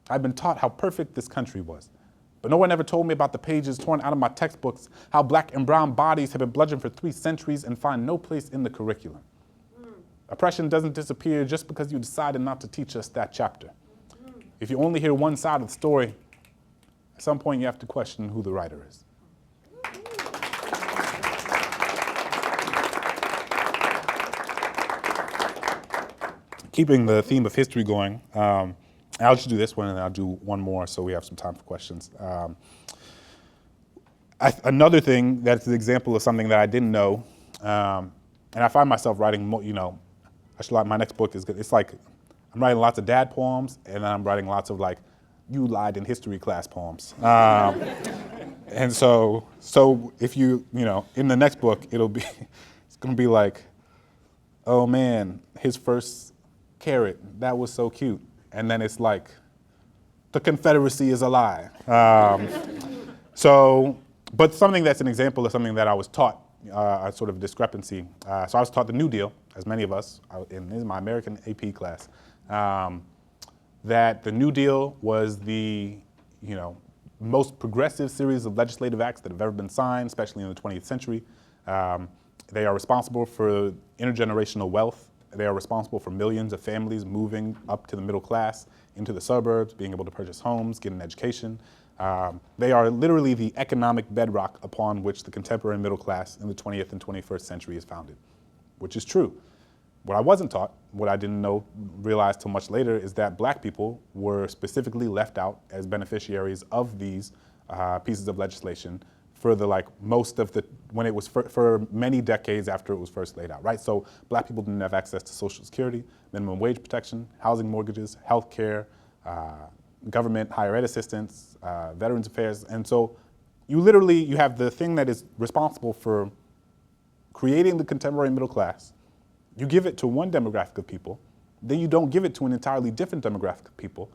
I've been taught how perfect this country was, But no one ever told me about the pages torn out of my textbooks, how black and brown bodies have been bludgeoned for 3 centuries and find no place in the curriculum. Oppression doesn't disappear just because you decided not to teach us that chapter. If you only hear one side of the story, at some point you have to question who the writer is. Keeping the theme of history going, I'll just do this one and then I'll do one more so we have some time for questions. Another thing that's an example of something that I didn't know, and I find myself writing, my next book is good. It's like I'm writing lots of dad poems and then I'm writing lots of like, you lied in history class poems. And so if in the next book, it's gonna be like, oh man, his first carrot, that was so cute. And then it's like, the Confederacy is a lie. But something that's an example of something that I was taught, a sort of discrepancy. So I was taught the New Deal, as many of us, in my American AP class, that the New Deal was the, most progressive series of legislative acts that have ever been signed, especially in the 20th century. They are responsible for intergenerational wealth. They are responsible for millions of families moving up to the middle class, into the suburbs, being able to purchase homes, get an education. They are literally the economic bedrock upon which the contemporary middle class in the 20th and 21st century is founded, which is true. What I wasn't taught, what I didn't realize till much later, is that black people were specifically left out as beneficiaries of these pieces of legislation for when it was for many decades after it was first laid out, right? So black people didn't have access to Social Security, minimum wage protection, housing mortgages, health care, government higher ed assistance, Veterans Affairs. And so you have the thing that is responsible for creating the contemporary middle class. You give it to one demographic of people, then you don't give it to an entirely different demographic of people.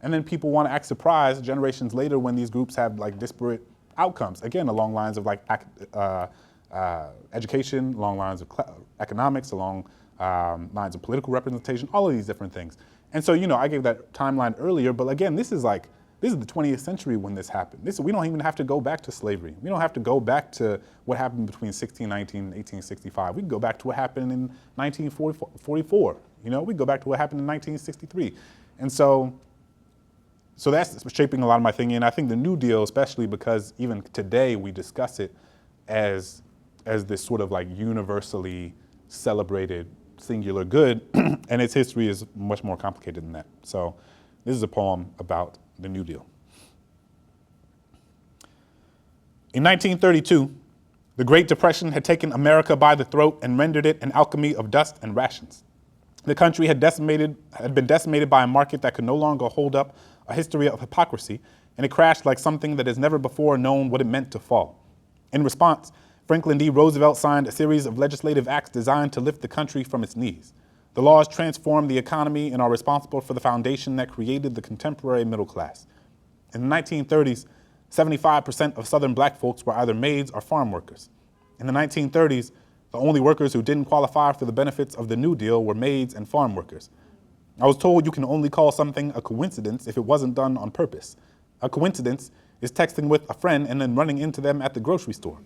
And then people want to act surprised generations later when these groups have like disparate outcomes, again, along lines of like education, along lines of economics, along lines of political representation, all of these different things. And so, I gave that timeline earlier, but again, this is the 20th century when this happened. We don't even have to go back to slavery. We don't have to go back to what happened between 1619 and 1865. We can go back to what happened in 1944. We can go back to what happened in 1963. And so that's shaping a lot of my thinking. And I think the New Deal, especially because even today we discuss it as this sort of like universally celebrated singular good, and its history is much more complicated than that. So this is a poem about the New Deal. In 1932, the Great Depression had taken America by the throat and rendered it an alchemy of dust and rations. The country had been decimated by a market that could no longer hold up a history of hypocrisy, and it crashed like something that has never before known what it meant to fall. In response, Franklin D. Roosevelt signed a series of legislative acts designed to lift the country from its knees. The laws transform the economy and are responsible for the foundation that created the contemporary middle class. In the 1930s, 75% of Southern black folks were either maids or farm workers. In the 1930s, the only workers who didn't qualify for the benefits of the New Deal were maids and farm workers. I was told you can only call something a coincidence if it wasn't done on purpose. A coincidence is texting with a friend and then running into them at the grocery store.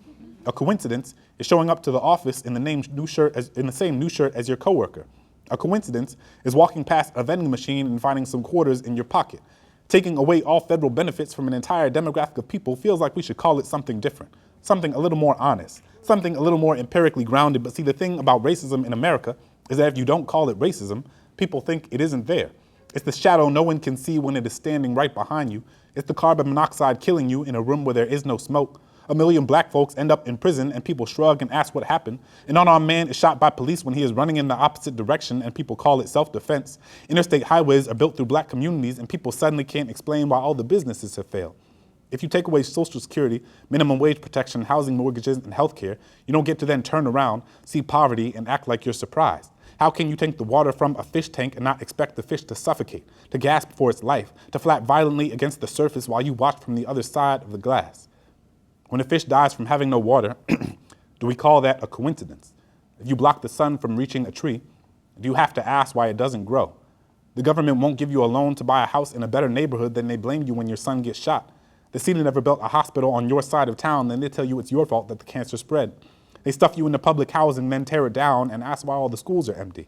A coincidence is showing up to the office in the same new shirt as your coworker. A coincidence is walking past a vending machine and finding some quarters in your pocket. Taking away all federal benefits from an entire demographic of people feels like we should call it something different, something a little more honest, something a little more empirically grounded. But see, the thing about racism in America is that if you don't call it racism, people think it isn't there. It's the shadow no one can see when it is standing right behind you. It's the carbon monoxide killing you in a room where there is no smoke. 1 million black folks end up in prison and people shrug and ask what happened. An unarmed man is shot by police when he is running in the opposite direction and people call it self-defense. Interstate highways are built through black communities and people suddenly can't explain why all the businesses have failed. If you take away Social Security, minimum wage protection, housing mortgages, and health care, you don't get to then turn around, see poverty, and act like you're surprised. How can you take the water from a fish tank and not expect the fish to suffocate, to gasp for its life, to flap violently against the surface while you watch from the other side of the glass? When a fish dies from having no water, do we call that a coincidence? If you block the sun from reaching a tree, do you have to ask why it doesn't grow? The government won't give you a loan to buy a house in a better neighborhood, then they blame you when your son gets shot. The city never built a hospital on your side of town, then they tell you it's your fault that the cancer spread. They stuff you into public housing, then tear it down and ask why all the schools are empty.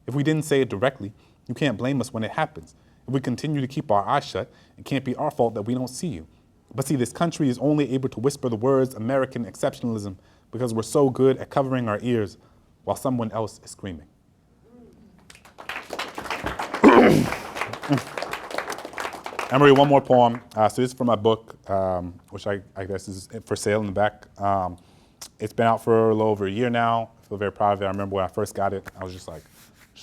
If we didn't say it directly, you can't blame us when it happens. If we continue to keep our eyes shut, it can't be our fault that we don't see you. But see, this country is only able to whisper the words American exceptionalism because we're so good at covering our ears while someone else is screaming. I'm gonna read one more poem. So this is from my book, which I guess is for sale in the back. It's been out for a little over a year now. I feel very proud of it. I remember when I first got it, I was just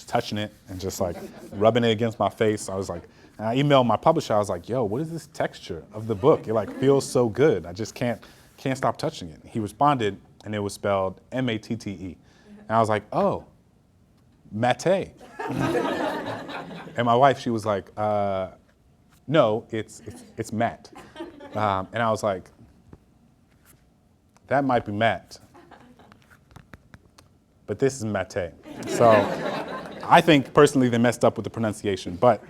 touching it and just like rubbing it against my face. I was like, and I emailed my publisher. I was like, yo, what is this texture of the book? It like feels so good. I just can't stop touching it. He responded, and it was spelled M-A-T-T-E. And I was like, oh, mate. And my wife, she was like, no, it's Matt. And I was like, that might be Matt, but this is Mate. So I think personally they messed up with the pronunciation, but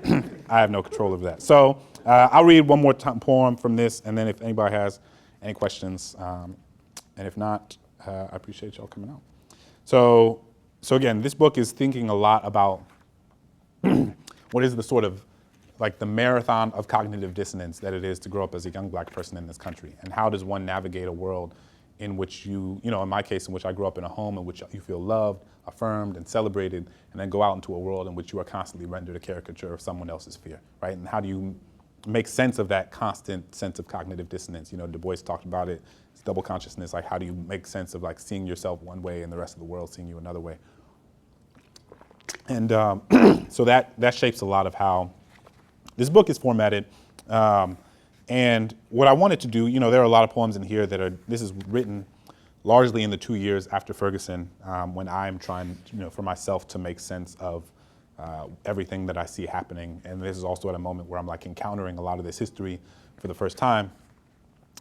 I have no control over that. So I'll read one more poem from this, and then if anybody has any questions, and if not, I appreciate y'all coming out. So again, this book is thinking a lot about what is the sort of like the marathon of cognitive dissonance that it is to grow up as a young black person in this country, and how does one navigate a world in which you know, in my case, in which I grew up in a home in which you feel loved, affirmed, and celebrated, and then go out into a world in which you are constantly rendered a caricature of someone else's fear, right? And how do you make sense of that constant sense of cognitive dissonance? You know, Du Bois talked about it, it's double consciousness, like how do you make sense of like seeing yourself one way and the rest of the world seeing you another way? And so that shapes a lot of how this book is formatted. And what I wanted to do, you know, there are a lot of poems in here this is written largely in the 2 years after Ferguson, when I'm trying, you know, for myself to make sense of everything that I see happening. And this is also at a moment where I'm like encountering a lot of this history for the first time.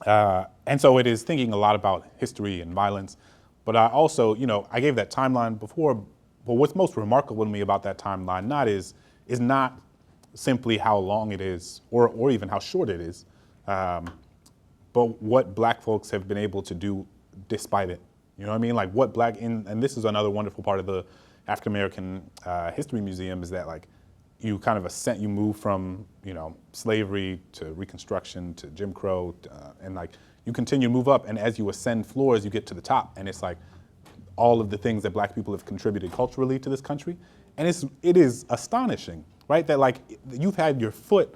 And so it is thinking a lot about history and violence. But I also, you know, I gave that timeline before, but what's most remarkable to me about that timeline is not simply how long it is or even how short it is, but what black folks have been able to do despite it. You know what I mean? Like what and this is another wonderful part of the African American History Museum is that like you kind of you move from, you know, slavery to Reconstruction to Jim Crow, and like you continue to move up, and as you ascend floors, you get to the top, and it's like all of the things that black people have contributed culturally to this country, and it is astonishing, right? That like you've had your foot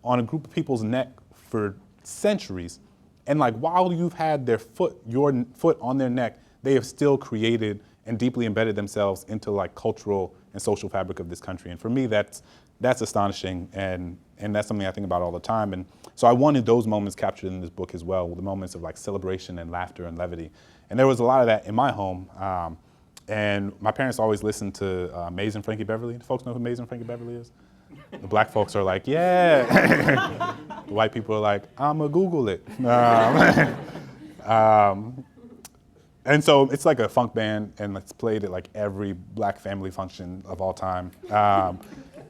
on a group of people's neck for centuries, and like while you've had your foot on their neck, they have still created and deeply embedded themselves into like cultural and social fabric of this country. And for me, that's astonishing, and that's something I think about all the time. And so I wanted those moments captured in this book as well, the moments of like celebration and laughter and levity. And there was a lot of that in my home. And my parents always listened to Amazing Frankie Beverly. Do folks know who Amazing Frankie Beverly is? The black folks are like, yeah. The white people are like, I'ma Google it. And so it's like a funk band, and it's played at like every black family function of all time.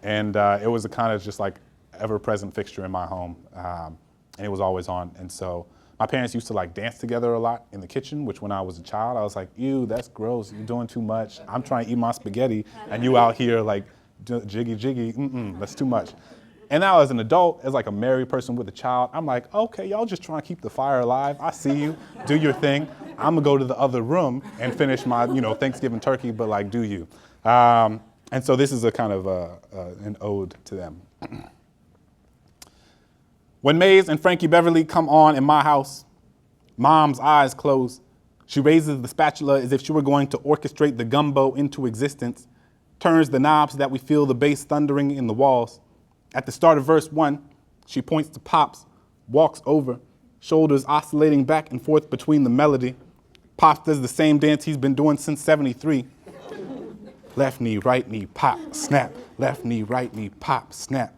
And it was a kind of just like ever-present fixture in my home, and it was always on. And so my parents used to like dance together a lot in the kitchen, which when I was a child, I was like, ew, that's gross, you're doing too much. I'm trying to eat my spaghetti, and you out here like jiggy, that's too much. And now as an adult, as like a married person with a child, I'm like, okay, y'all just trying to keep the fire alive. I see you, do your thing. I'm gonna go to the other room and finish my, you know, Thanksgiving turkey, but like, do you? And so this is a kind of an ode to them. When Maze and Frankie Beverly come on in my house, Mom's eyes close. She raises the spatula as if she were going to orchestrate the gumbo into existence, turns the knobs that we feel the bass thundering in the walls. At the start of verse 1, she points to Pops, walks over, shoulders oscillating back and forth between the melody. Pops does the same dance he's been doing since '73. Left knee, right knee, pop, snap. Left knee, right knee, pop, snap.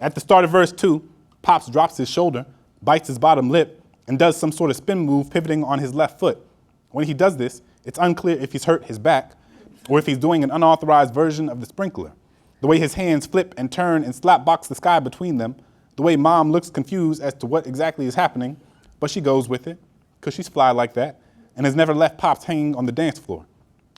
At the start of verse 2, Pops drops his shoulder, bites his bottom lip, and does some sort of spin move pivoting on his left foot. When he does this, it's unclear if he's hurt his back or if he's doing an unauthorized version of the sprinkler. The way his hands flip and turn and slap box the sky between them, The way mom looks confused as to what exactly is happening, but she goes with it, because she's fly like that, and has never left pops hanging on the dance floor.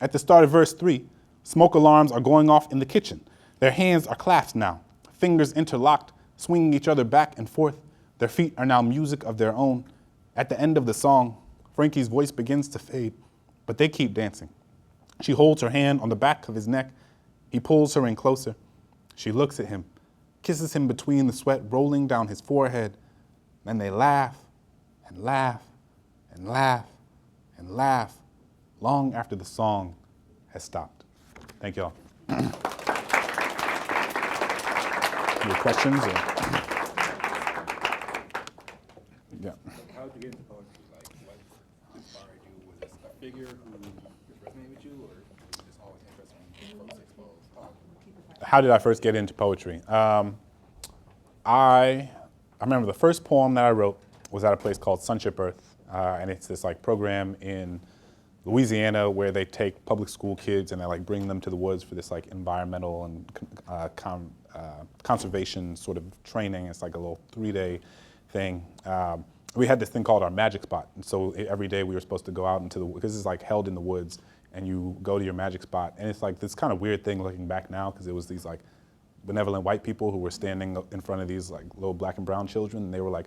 At the start of verse 3, smoke alarms are going off in the kitchen. Their hands are clasped now, fingers interlocked, swinging each other back and forth. Their feet are now music of their own. At the end of the song, Frankie's voice begins to fade, but they keep dancing. She holds her hand on the back of his neck. He pulls her in closer. She looks at him, kisses him between the sweat rolling down his forehead. Then they laugh and laugh and laugh and laugh long after the song has stopped. Thank y'all. Any questions? Yeah. How did you get into poetry? Like, what inspired you? Was this a figure who just resonated with you, or were you just always interested in folks exposed? How did I first get into poetry? I remember the first poem that I wrote was at a place called Sonship Earth, and it's this like program in Louisiana where they take public school kids and they like bring them to the woods for this like environmental and conservation sort of training. It's like a little 3-day thing. We had this thing called our magic spot, and so every day we were supposed to go out into the, because it's like held in the woods, and you go to your magic spot, and it's like this kind of weird thing looking back now, because it was these like benevolent white people who were standing in front of these like little black and brown children, and they were like,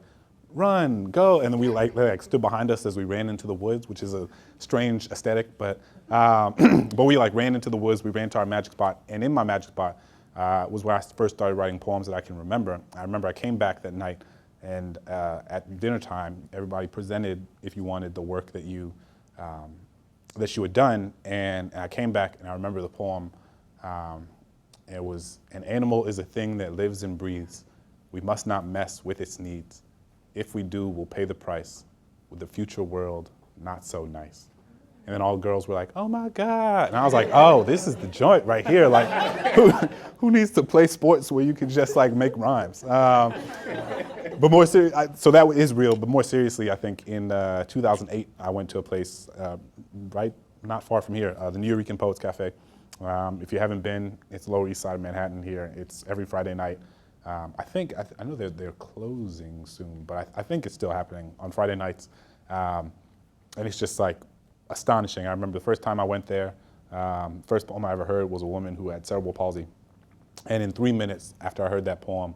run, go, and then we they like stood behind us as we ran into the woods, which is a strange aesthetic, but but we like ran into the woods, we ran to our magic spot, and in my magic spot was where I first started writing poems that I can remember. I remember I came back that night, and at dinner time, everybody presented, if you wanted, the work that you had done, and I came back and I remember the poem. It was, an animal is a thing that lives and breathes. We must not mess with its needs. If we do, we'll pay the price. With the future world, not so nice. And then all the girls were like, oh my God. And I was like, oh, this is the joint right here. Like, who needs to play sports where you can just like make rhymes? But more serious, so that is real, but more seriously, I think in 2008, I went to a place right not far from here, the New York Poets Cafe. If you haven't been, it's Lower East Side of Manhattan here. It's every Friday night. I know they're closing soon, but I think it's still happening on Friday nights. And it's just like astonishing. I remember the first time I went there, first poem I ever heard was a woman who had cerebral palsy. And in 3 minutes after I heard that poem,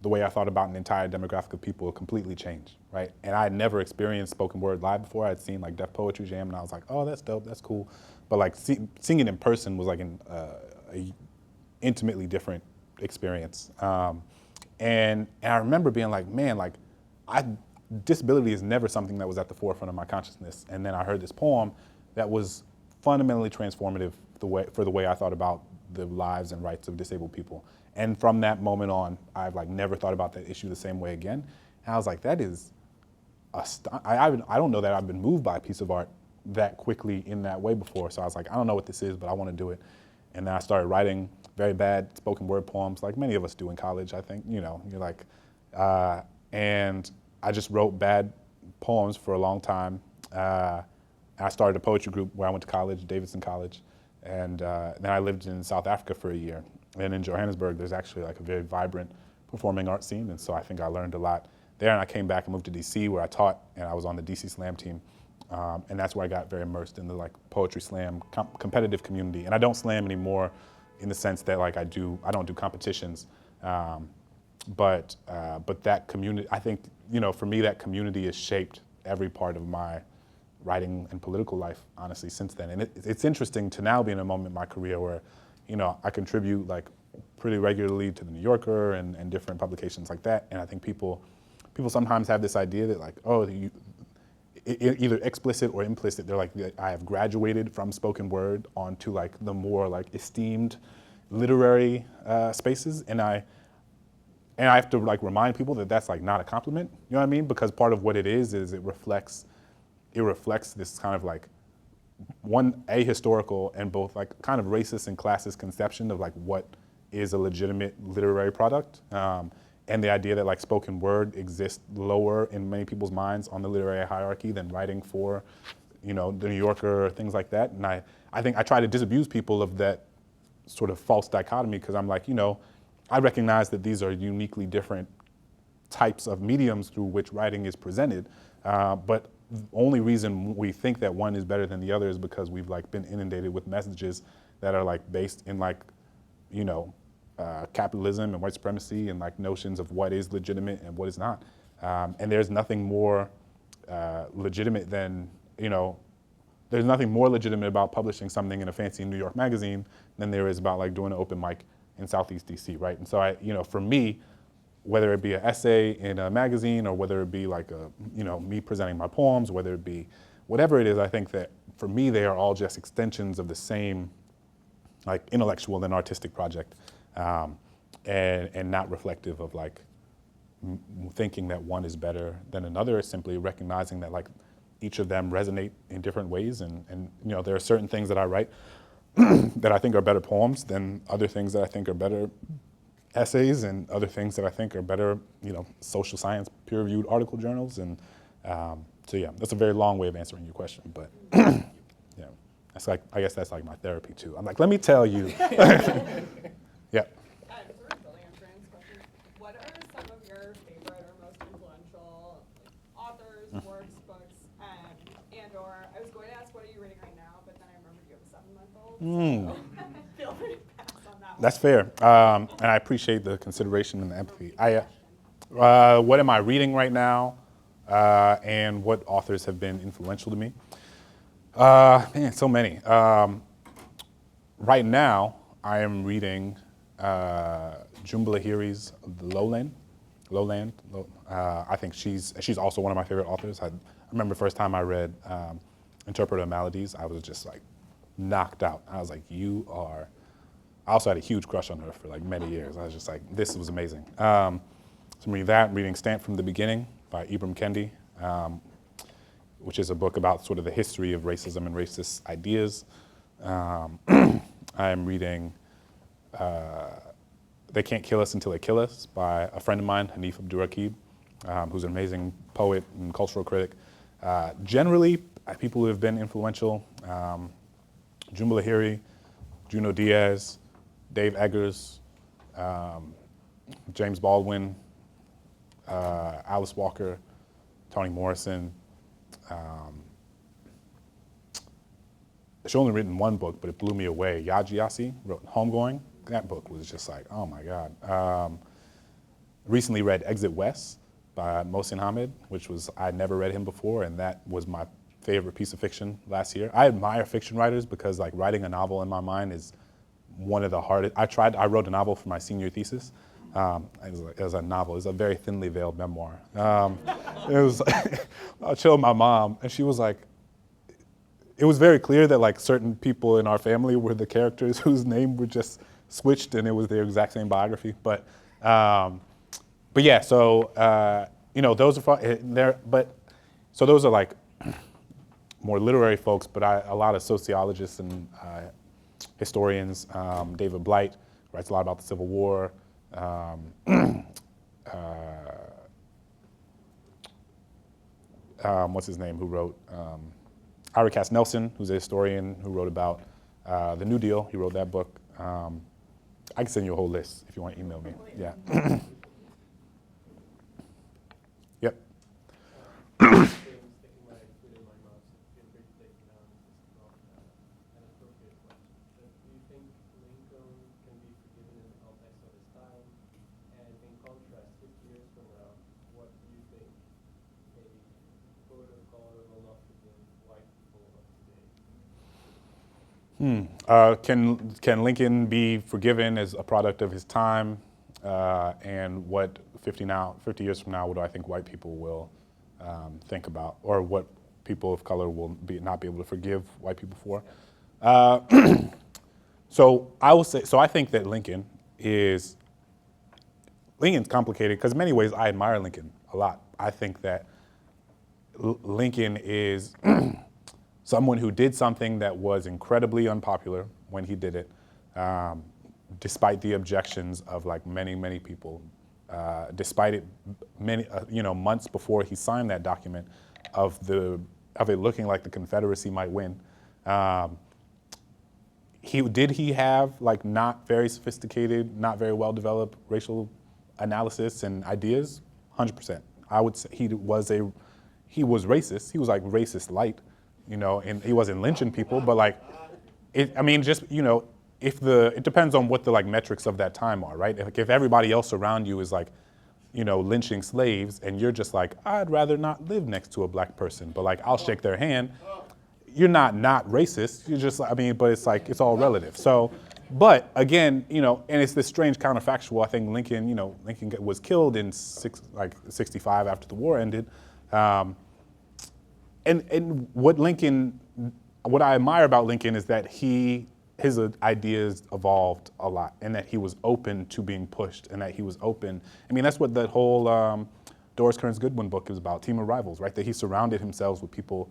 the way I thought about an entire demographic of people completely changed, right? And I had never experienced spoken word live before. I'd seen like Def Poetry Jam, and I was like, oh, that's dope, that's cool. But like seeing it in person was like a intimately different experience. And I remember being like, man, like disability is never something that was at the forefront of my consciousness. And then I heard this poem that was fundamentally transformative for the way I thought about the lives and rights of disabled people. And from that moment on, I've like never thought about that issue the same way again. And I was like, that is, I don't know that I've been moved by a piece of art that quickly in that way before. So I was like, I don't know what this is, but I want to do it. And then I started writing very bad spoken word poems, like many of us do in college, I think. You know, you're like, and I just wrote bad poems for a long time. I started a poetry group where I went to college, Davidson College, and then I lived in South Africa for a year. And in Johannesburg, there's actually like a very vibrant performing art scene, and so I think I learned a lot there. And I came back and moved to DC, where I taught, and I was on the DC Slam team. And that's where I got very immersed in the like poetry slam competitive community. And I don't slam anymore in the sense that like I don't do competitions. But that community, I think, you know, for me, that community has shaped every part of my writing and political life, honestly, since then. And it's interesting to now be in a moment in my career where, you know, I contribute like pretty regularly to the New Yorker and different publications like that. And I think people sometimes have this idea that like, oh, either explicit or implicit, they're like, I have graduated from spoken word onto like the more like esteemed literary spaces, and I have to like remind people that that's like not a compliment, you know what I mean? Because part of what it is it reflects this kind of like one ahistorical and both like kind of racist and classist conception of like what is a legitimate literary product. And the idea that like spoken word exists lower in many people's minds on the literary hierarchy than writing for, you know, the New Yorker or things like that. And I think I try to disabuse people of that sort of false dichotomy, because I'm like, you know, I recognize that these are uniquely different types of mediums through which writing is presented, but the only reason we think that one is better than the other is because we've like been inundated with messages that are like based in like, you know, capitalism and white supremacy and like notions of what is legitimate and what is not. And there's nothing more legitimate than, you know, there's nothing more legitimate about publishing something in a fancy New York magazine than there is about like doing an open mic in Southeast DC, right? And so I, you know, for me, whether it be an essay in a magazine or whether it be like a, you know, me presenting my poems, whether it be whatever it is, I think that for me, they are all just extensions of the same like intellectual and artistic project, and not reflective of like thinking that one is better than another. It's simply recognizing that like each of them resonate in different ways, and you know, there are certain things that I write that I think are better poems than other things that I think are better essays, and other things that I think are better, you know, social science peer-reviewed article journals. And so yeah, that's a very long way of answering your question, but yeah, that's like, I guess that's like my therapy too. I'm like, let me tell you. Yeah. Sort of building on Fran's question, what are some of your favorite or most influential authors, works, books, and/or I was going to ask what are you reading right now, but then I remembered you have a 7-month-old. So feel free to pass on that one. That's fair, and I appreciate the consideration and the empathy. What am I reading right now, and what authors have been influential to me? Man, so many. Right now, I am reading Jhumpa Lahiri's Lowland. I think she's also one of my favorite authors. I remember the first time I read Interpreter of Maladies, I was just like knocked out. I was like, you are. I also had a huge crush on her for like many years. I was just like, this was amazing. So I'm reading that. I'm reading Stamped from the Beginning by Ibram Kendi, which is a book about sort of the history of racism and racist ideas. I'm reading They Can't Kill Us Until They Kill Us by a friend of mine, Hanif Abdurraqib, who's an amazing poet and cultural critic. Generally, people who have been influential, Jhumpa Lahiri, Junot Diaz, Dave Eggers, James Baldwin, Alice Walker, Toni Morrison. She's only written one book, but it blew me away. Yaji Yassi wrote Homegoing. That book was just like, oh my God. Recently read Exit West by Mohsin Hamid, which was, I'd never read him before, and that was my favorite piece of fiction last year. I admire fiction writers because like writing a novel in my mind is one of the hardest. I wrote a novel for my senior thesis. It was a novel. It was a very thinly veiled memoir. It was, I showed my mom, and she was like, it was very clear that like certain people in our family were the characters whose name were just switched, and it was their exact same biography. But yeah, so you know, those are fun. So those are like more literary folks, but a lot of sociologists and historians. David Blight writes a lot about the Civil War. What's his name? Who wrote? Ira Cass Nelson, who's a historian who wrote about the New Deal. He wrote that book. I can send you a whole list if you want to email me. Yeah. Yep. Can Lincoln be forgiven as a product of his time? And what 50 years from now, what do I think white people will think about, or what people of color will not be able to forgive white people for? So I will say, so I think that Lincoln's complicated because in many ways I admire Lincoln a lot. I think that Lincoln is someone who did something that was incredibly unpopular when he did it, despite the objections of like many people, despite it months before he signed that document of it looking like the Confederacy might win. Did he have like not very sophisticated, not very well developed racial analysis and ideas? 100%. I would say he was racist. He was like racist light, you know, and he wasn't lynching people, but like, I mean, just, you know, it depends on what the like metrics of that time are, right? If everybody else around you is like, you know, lynching slaves, and you're just like, I'd rather not live next to a black person, but like, I'll shake their hand. You're not racist. You're just, I mean, but it's like, it's all relative. So, but again, you know, and it's this strange counterfactual. I think Lincoln, you know, Lincoln was killed in 65 after the war ended. And what I admire about Lincoln is that his ideas evolved a lot, and that he was open to being pushed, and that he was open. I mean, that's what that whole Doris Kearns Goodwin book is about, Team of Rivals, right? That he surrounded himself with people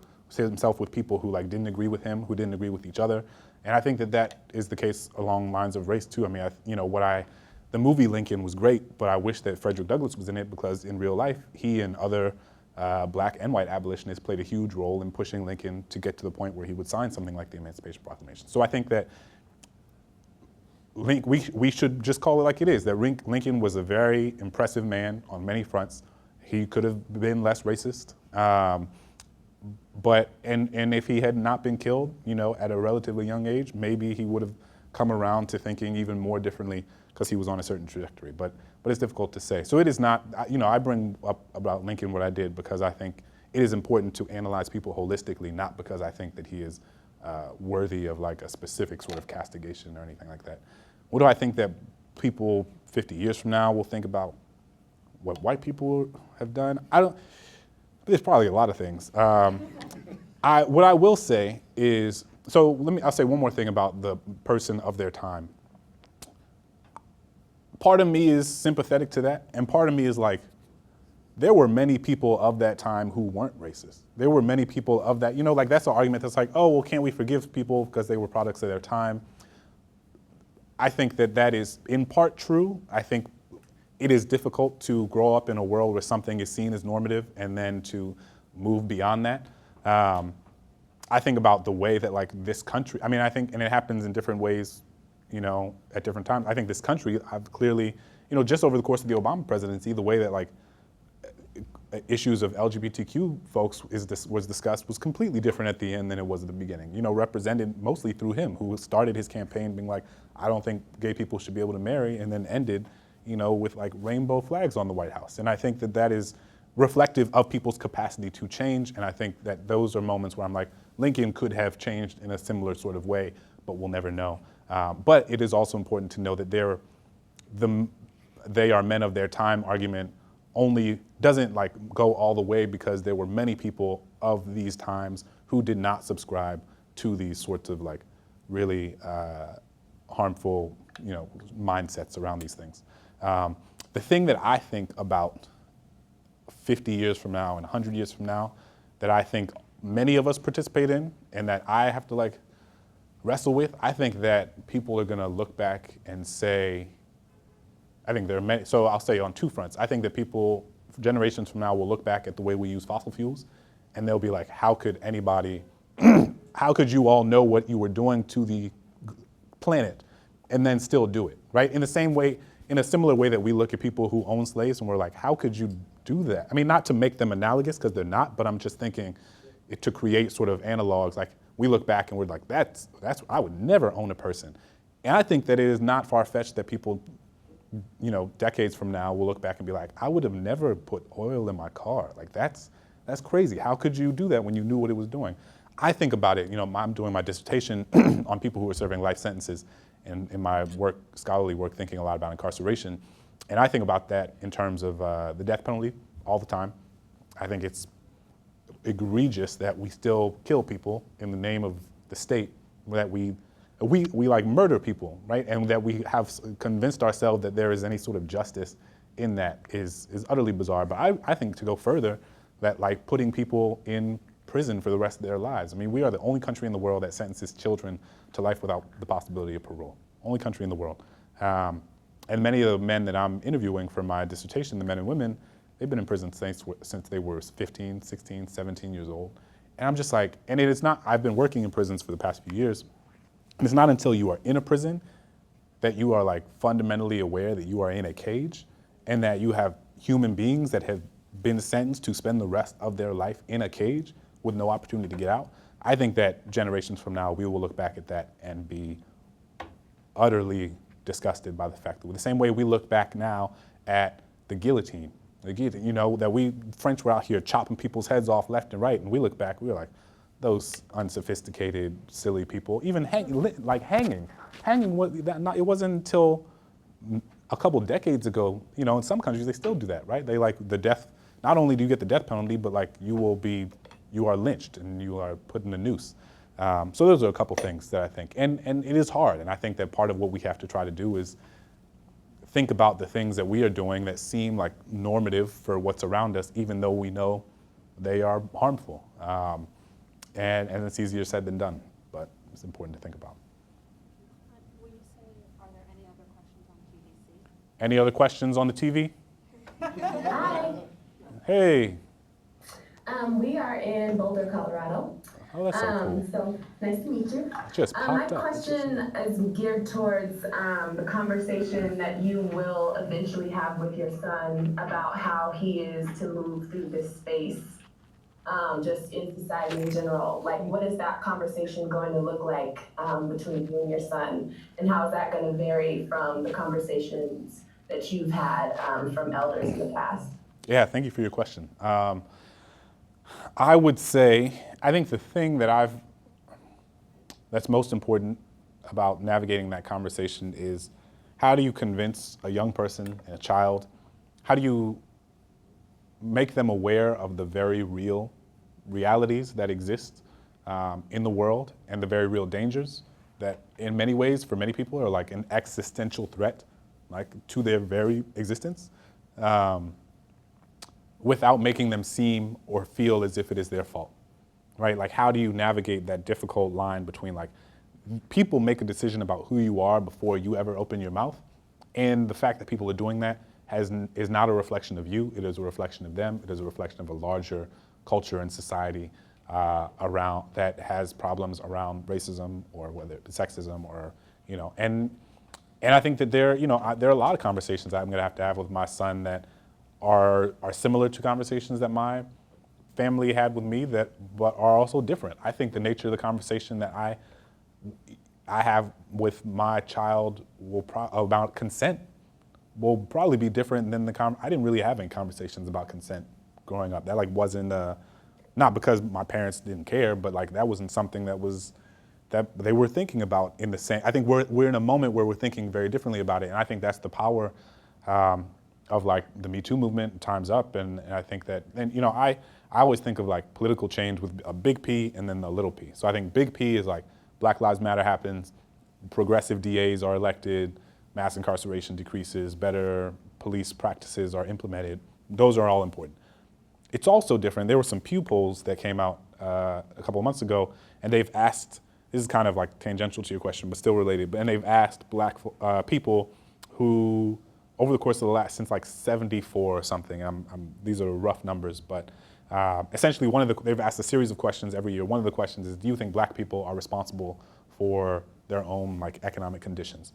who like didn't agree with him, who didn't agree with each other. And I think that is the case along lines of race too. I mean, the movie Lincoln was great, but I wish that Frederick Douglass was in it, because in real life, he and other black and white abolitionists played a huge role in pushing Lincoln to get to the point where he would sign something like the Emancipation Proclamation. So I think that we should just call it like it is, that Lincoln was a very impressive man on many fronts. He could have been less racist. But if he had not been killed, you know, at a relatively young age, maybe he would have come around to thinking even more differently, because he was on a certain trajectory. But it's difficult to say. So it is not, you know, I bring up about Lincoln what I did because I think it is important to analyze people holistically, not because I think that he is worthy of like a specific sort of castigation or anything like that. What do I think that people 50 years from now will think about what white people have done? There's probably a lot of things. What I will say is, I'll say one more thing about the person of their time. Part of me is sympathetic to that, and part of me is like, there were many people of that time who weren't racist. There were many people of that, you know, like that's an argument that's like, oh, well, can't we forgive people because they were products of their time? I think that is in part true. I think it is difficult to grow up in a world where something is seen as normative and then to move beyond that. I think about the way that like this country, I mean, I think, and it happens in different ways, you know, at different times. I think this country, I've clearly, you know, just over the course of the Obama presidency, the way that like issues of LGBTQ folks was discussed was completely different at the end than it was at the beginning. You know, represented mostly through him, who started his campaign being like, I don't think gay people should be able to marry, and then ended, you know, with like rainbow flags on the White House. And I think that is reflective of people's capacity to change. And I think that those are moments where I'm like, Lincoln could have changed in a similar sort of way, but we'll never know. But it is also important to know that they are men of their time argument only doesn't like go all the way, because there were many people of these times who did not subscribe to these sorts of like really harmful, you know, mindsets around these things. The thing that I think about 50 years from now and 100 years from now that I think many of us participate in and that I have to like wrestle with, I think that people are gonna look back and say, I think there are many, so I'll say on two fronts. I think that people, generations from now, will look back at the way we use fossil fuels, and they'll be like, how could anybody, how could you all know what you were doing to the planet and then still do it, right? In the same way, in a similar way that we look at people who own slaves and we're like, how could you do that? I mean, not to make them analogous, because they're not, but I'm just thinking to create sort of analogs. Like we look back and we're like, that's I would never own a person. And I think that it is not far-fetched that people, you know, decades from now will look back and be like, I would have never put oil in my car. Like that's crazy. How could you do that when you knew what it was doing? I think about it, you know, I'm doing my dissertation on people who are serving life sentences, and in my work, scholarly work, thinking a lot about incarceration. And I think about that in terms of the death penalty all the time. I think it's egregious that we still kill people in the name of the state, that we like murder people, right? And that we have convinced ourselves that there is any sort of justice in that is utterly bizarre. But I think to go further, that like putting people in prison for the rest of their lives. I mean, we are the only country in the world that sentences children to life without the possibility of parole. Only country in the world. And many of the men that I'm interviewing for my dissertation, the men and women, they've been in prison since they were 15, 16, 17 years old. And I'm just like, and it is not, I've been working in prisons for the past few years, and it's not until you are in a prison that you are like fundamentally aware that you are in a cage and that you have human beings that have been sentenced to spend the rest of their life in a cage with no opportunity to get out. I think that generations from now, we will look back at that and be utterly disgusted by the fact that the same way we look back now at the guillotine, you know, that we French were out here chopping people's heads off left and right, and we look back, we were like, those unsophisticated, silly people, even hanging, it wasn't until a couple decades ago, you know, in some countries they still do that, right? They like the death, not only do you get the death penalty, but like you are lynched and you are put in a noose. So those are a couple things that I think, and it is hard, and I think that part of what we have to try to do is think about the things that we are doing that seem like normative for what's around us, even though we know they are harmful. And it's easier said than done, but it's important to think about. Will you say, are there any other questions on TVC? Any other questions on the TV? Hi. Hey. We are in Boulder, Colorado. Oh, that's so cool. So nice to meet you. Just My popped up. question is geared towards the conversation that you will eventually have with your son about how he is to move through this space, just in society in general. Like, what is that conversation going to look like between you and your son? And how is that going to vary from the conversations that you've had from elders in the past? Yeah, thank you for your question. I would say, I think the thing that's most important about navigating that conversation is how do you convince a young person and a child, how do you make them aware of the very real realities that exist in the world and the very real dangers that in many ways for many people are like an existential threat, like to their very existence. Without making them seem or feel as if it is their fault, right? Like, how do you navigate that difficult line between, like, people make a decision about who you are before you ever open your mouth, and the fact that people are doing that is not a reflection of you, it is a reflection of them, it is a reflection of a larger culture and society around that has problems around racism or whether it's sexism or, you know, and I think that there are a lot of conversations I'm gonna have with my son that are similar to conversations that my family had with me but are also different. I think the nature of the conversation that I have with my child about consent will probably be different than I didn't really have any conversations about consent growing up. That like wasn't, not because my parents didn't care, but like that wasn't something that they were thinking about in the same. I think we're in a moment where we're thinking very differently about it, and I think that's the power of like the Me Too movement, Time's Up, and I think that, and you know, I always think of like political change with a big P and then a little p. So I think big P is like Black Lives Matter happens, progressive DAs are elected, mass incarceration decreases, better police practices are implemented. Those are all important. It's also different. There were some Pew polls that came out a couple of months ago, and they've asked, this is kind of like tangential to your question, but still related, and they've asked Black people who, over the course of the last, since like 74 or something, these are rough numbers, but essentially they've asked a series of questions every year. One of the questions is, do you think Black people are responsible for their own like economic conditions?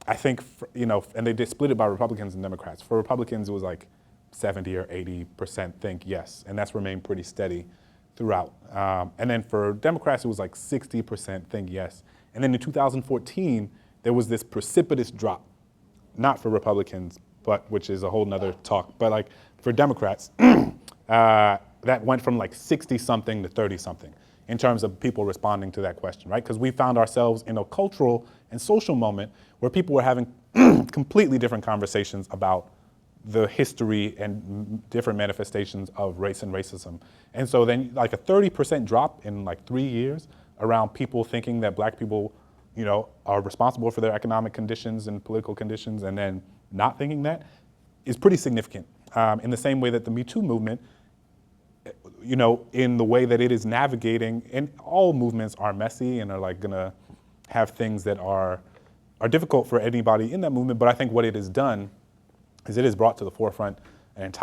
I think, and they split it by Republicans and Democrats. For Republicans, it was like 70 or 80% think yes, and that's remained pretty steady throughout. And then for Democrats, it was like 60% think yes. And then in 2014, there was this precipitous drop. Not for Republicans, but which is a whole nother talk. But like for Democrats, that went from like 60-something to 30-something in terms of people responding to that question, right? Because we found ourselves in a cultural and social moment where people were having completely different conversations about the history and different manifestations of race and racism. And so then like a 30% drop in like 3 years around people thinking that Black people are responsible for their economic conditions and political conditions, and then not thinking that is pretty significant. In the same way that the Me Too movement, in the way that it is navigating, and all movements are messy and are like gonna have things that are difficult for anybody in that movement, but I think what it has done is it has brought to the forefront it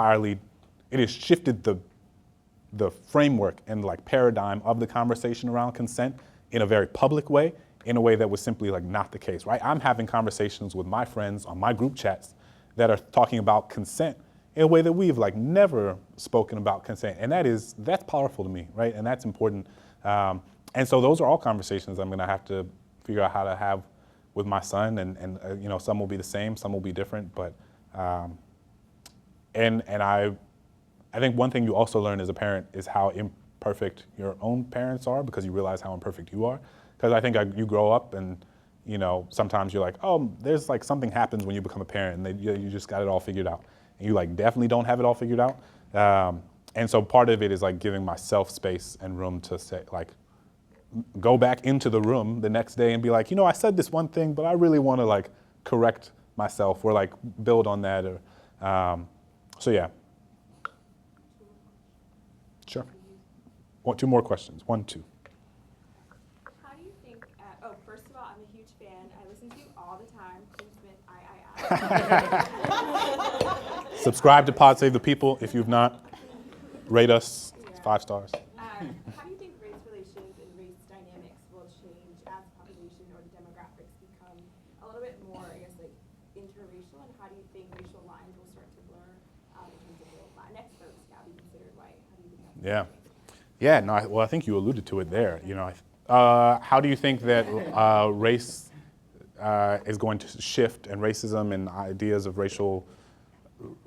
has shifted the framework and like paradigm of the conversation around consent in a very public way, in a way that was simply like not the case, right? I'm having conversations with my friends on my group chats that are talking about consent in a way that we've like never spoken about consent. And that's powerful to me, right? And that's important. And so those are all conversations I'm gonna have to figure out how to have with my son, and you know, some will be the same, some will be different, but and I think one thing you also learn as a parent is how imperfect your own parents are, because you realize how imperfect you are. Because I think you grow up and, you know, sometimes you're like, oh, there's like something happens when you become a parent, and you just got it all figured out. And you like definitely don't have it all figured out. And so part of it is like giving myself space and room to say, like, go back into the room the next day and be like, you know, I said this one thing, but I really want to like correct myself or like build on that. Or, so yeah. Sure. Two more questions. 1, 2. How do you think, first of all, I'm a huge fan. I listen to you all the time. Clint Smith, I. Subscribe to Pod Save the People if you've not. Rate us 5 stars. How do you think race relations and race dynamics will change as population or demographics become a little bit more, I guess, like interracial? And how do you think racial lines will start to blur in terms of will Latinx folks now be considered white? How do you think that's Yeah. Yeah, no, well, I think you alluded to it there. You know, how do you think that race is going to shift, and racism and ideas of race and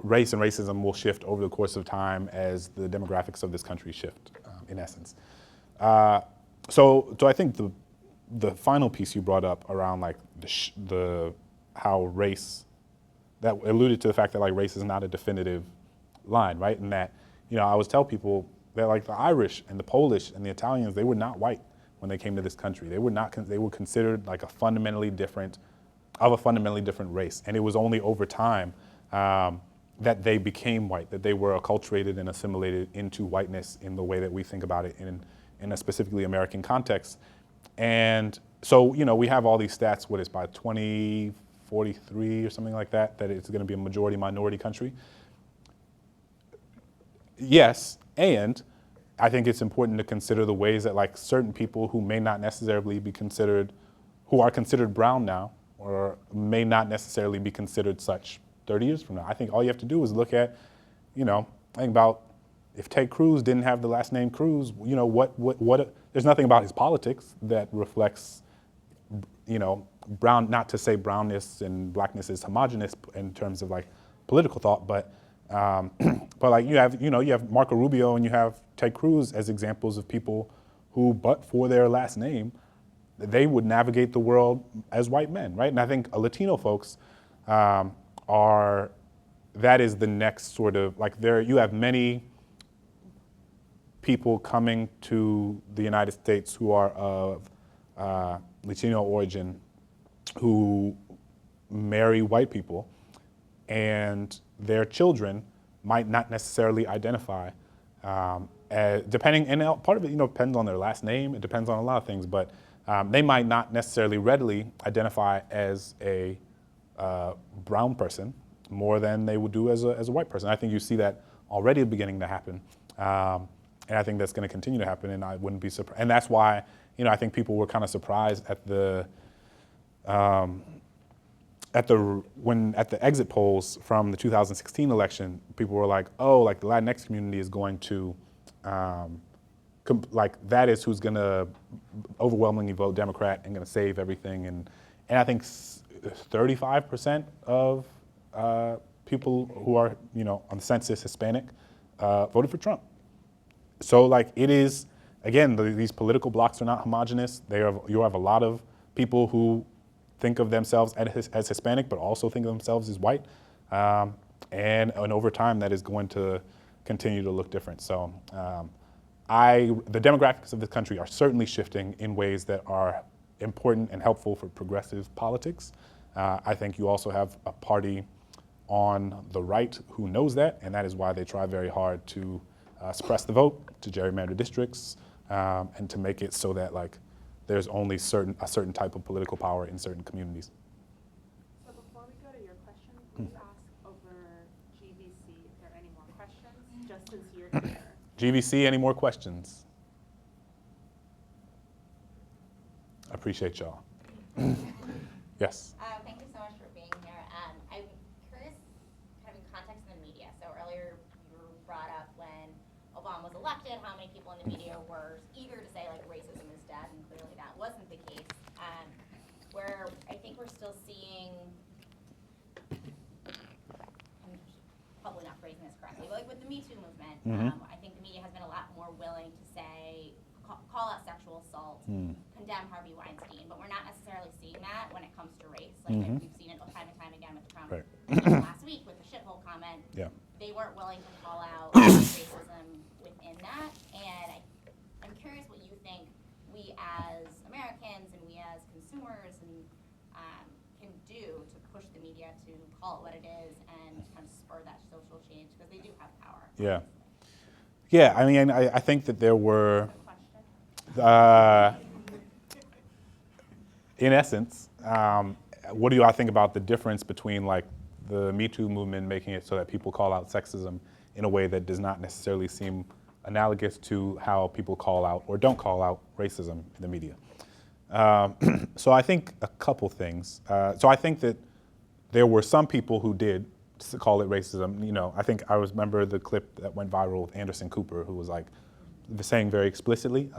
racism will shift over the course of time as the demographics of this country shift, in essence. So I think the final piece you brought up around like how race, that alluded to the fact that like race is not a definitive line, right? And that, you know, I always tell people that like the Irish and the Polish and the Italians, they were not white when they came to this country. They were considered like a fundamentally different race. And it was only over time that they became white, that they were acculturated and assimilated into whiteness in the way that we think about it in a specifically American context. And so, you know, we have all these stats, what is by 2043 or something like that it's gonna be a majority minority country. Yes, and I think it's important to consider the ways that like certain people who may not necessarily be considered, who are considered brown now, or may not necessarily be considered such 30 years from now. I think all you have to do is look at, you know, think about if Ted Cruz didn't have the last name Cruz, you know, what there's nothing about his politics that reflects, you know, brown, not to say brownness and blackness is homogenous in terms of like political thought, but like you have Marco Rubio and you have Ted Cruz as examples of people who, but for their last name, they would navigate the world as white men, right? And I think Latino folks that is the next sort of, like you have many people coming to the United States who are of Latino origin who marry white people, and their children might not necessarily identify depending, and part of it, you know, depends on their last name. It depends on a lot of things, but they might not necessarily readily identify as a brown person more than they would do as a white person. I think you see that already beginning to happen, and I think that's going to continue to happen. And I wouldn't be surprised. And that's why, you know, I think people were kind of surprised at the exit polls from the 2016 election. People were like, oh, like the Latinx community is going to, like that is who's going to overwhelmingly vote Democrat and going to save everything. And I think 35% of people who are, you know, on the census Hispanic voted for Trump. So like it is, again, these political blocks are not homogenous. You have a lot of people who think of themselves as Hispanic, but also think of themselves as white. And over time, that is going to continue to look different. So the demographics of this country are certainly shifting in ways that are important and helpful for progressive politics. I think you also have a party on the right who knows that, and that is why they try very hard to suppress the vote, to gerrymander districts, and to make it so that like there's only a certain type of political power in certain communities. So before we go to your questions, please ask over GVC if there are any more questions, just since you're here. GVC, any more questions? I appreciate y'all. Yes. Thank you so much for being here. I'm curious, kind of in context of the media. So earlier elected, how many people in the media were eager to say like racism is dead, and clearly that wasn't the case. Where I think we're still seeing, I'm probably not phrasing this correctly, but like with the Me Too movement, I think the media has been a lot more willing to say, call out sexual assault, condemn Harvey Weinstein, but we're not necessarily seeing that when it comes to race. Like we've seen it time and time again with Trump. Right. Last week with the shithole comment, Yeah. they weren't willing to call out racism within that. And I'm curious what you think we as Americans and we as consumers and can do to push the media to call it what it is and kind of spur that social change, because they do have power. Yeah. Yeah, I mean, I think that there were, in essence, what do I think about the difference between like the Me Too movement making it so that people call out sexism in a way that does not necessarily seem analogous to how people call out or don't call out racism in the media. So I think a couple things. So I think that there were some people who did call it racism. You know, I think I remember the clip that went viral with Anderson Cooper, who was like saying very explicitly.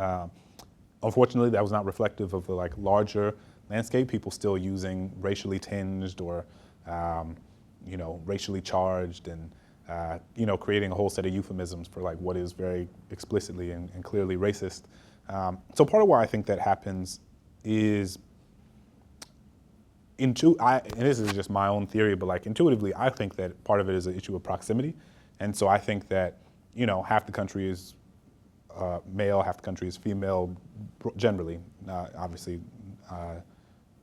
Unfortunately, that was not reflective of the like larger landscape. People still using racially tinged or you know, racially charged and you know, creating a whole set of euphemisms for like what is very explicitly and clearly racist. So part of why I think that happens is and this is just my own theory, but like intuitively, I think that part of it is an issue of proximity. And so I think that, you know, half the country is male, half the country is female, generally. Obviously,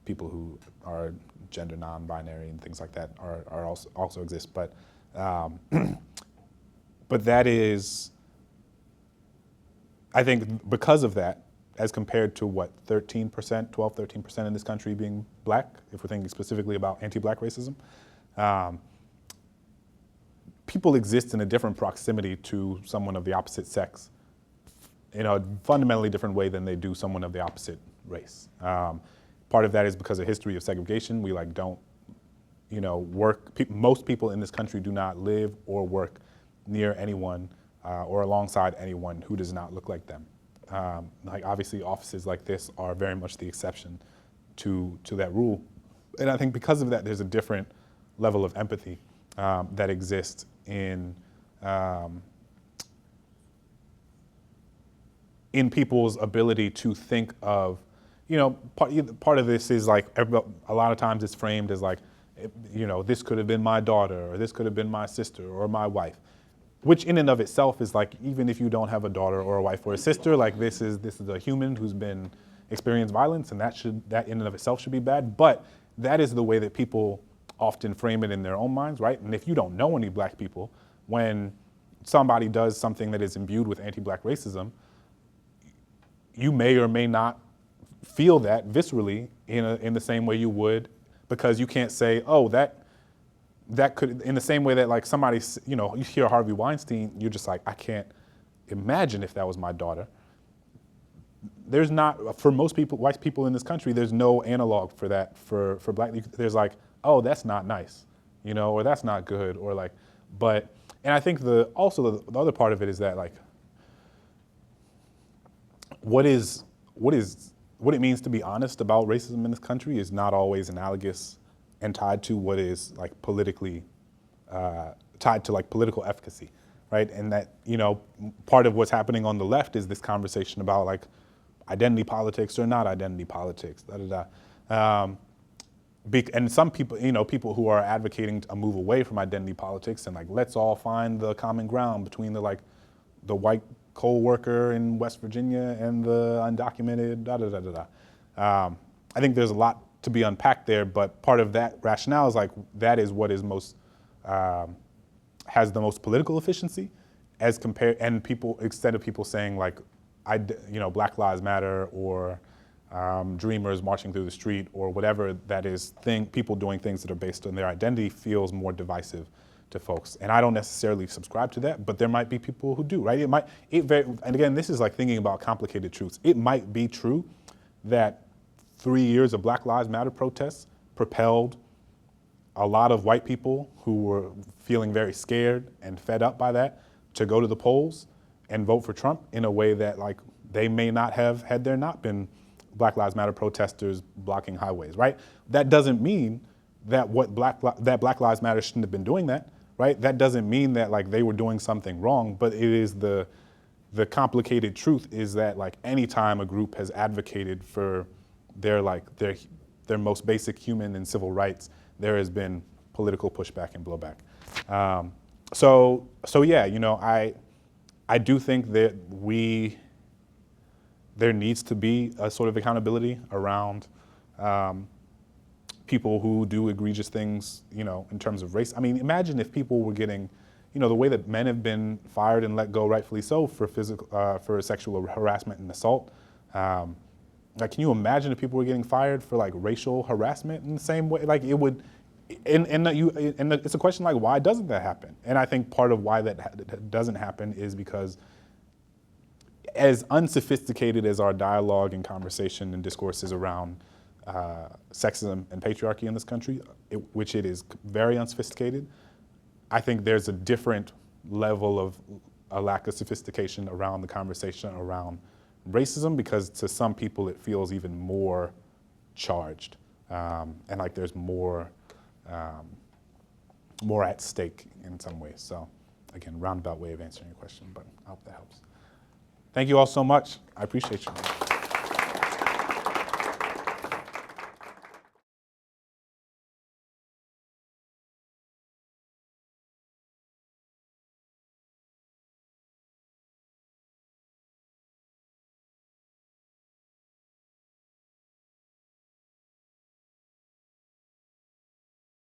people who are gender non-binary and things like that are also exist. But that is, I think because of that, as compared to what, 13%, 12, 13% in this country being black, if we're thinking specifically about anti-black racism, people exist in a different proximity to someone of the opposite sex in a fundamentally different way than they do someone of the opposite race. Part of that is because of history of segregation. We like don't, you know, most people in this country do not live or work near anyone or alongside anyone who does not look like them. Like obviously offices like this are very much the exception to that rule. And I think because of that, there's a different level of empathy that exists in people's ability to think of, you know, part of this is like, a lot of times it's framed as like, you know, this could have been my daughter, or this could have been my sister, or my wife, which in and of itself is like, even if you don't have a daughter or a wife or a sister, like this is a human who's been experienced violence, and that in and of itself should be bad. But that is the way that people often frame it in their own minds, right? And if you don't know any black people, when somebody does something that is imbued with anti-black racism, you may or may not feel that viscerally in the same way you would, because you can't say, oh, that could, in the same way that like somebody, you know, you hear Harvey Weinstein, you're just like, I can't imagine if that was my daughter. There's not, for most people, white people in this country, there's no analog for that for black. There's like, oh, that's not nice, you know, or that's not good, or like, but, and I think the other part of it is that like, what it means to be honest about racism in this country is not always analogous and tied to what is like politically, tied to like political efficacy, right? And that, you know, part of what's happening on the left is this conversation about like identity politics or not identity politics, and some people, you know, people who are advocating a move away from identity politics and like, let's all find the common ground between the white coal worker in West Virginia and the undocumented, I think there's a lot to be unpacked there, but part of that rationale is like, that is what is most, has the most political efficiency as compared, and people, instead of people saying like, you know, Black Lives Matter or dreamers marching through the street or whatever that is people doing things that are based on their identity feels more divisive to folks. And I don't necessarily subscribe to that, but there might be people who do, right? And again, this is like thinking about complicated truths. It might be true that 3 years of Black Lives Matter protests propelled a lot of white people who were feeling very scared and fed up by that to go to the polls and vote for Trump in a way that like they may not have had there not been Black Lives Matter protesters blocking highways, right? That doesn't mean that that Black Lives Matter shouldn't have been doing that, right? That doesn't mean that like they were doing something wrong, but it is the complicated truth is that like anytime a group has advocated for their most basic human and civil rights, there has been political pushback and blowback. So yeah, you know, I do think that there needs to be a sort of accountability around people who do egregious things, you know, in terms of race. I mean, imagine if people were getting, you know, the way that men have been fired and let go, rightfully so, for sexual harassment and assault. Like, can you imagine if people were getting fired for like racial harassment in the same way? Like, it would, and it's a question like, why doesn't that happen? And I think part of why that doesn't happen is because as unsophisticated as our dialogue and conversation and discourse is around sexism and patriarchy in this country, which it is very unsophisticated, I think there's a different level of a lack of sophistication around the conversation around racism, because to some people it feels even more charged, and like there's more at stake in some ways. So again, roundabout way of answering your question, but I hope that helps. Thank you all so much. I appreciate you.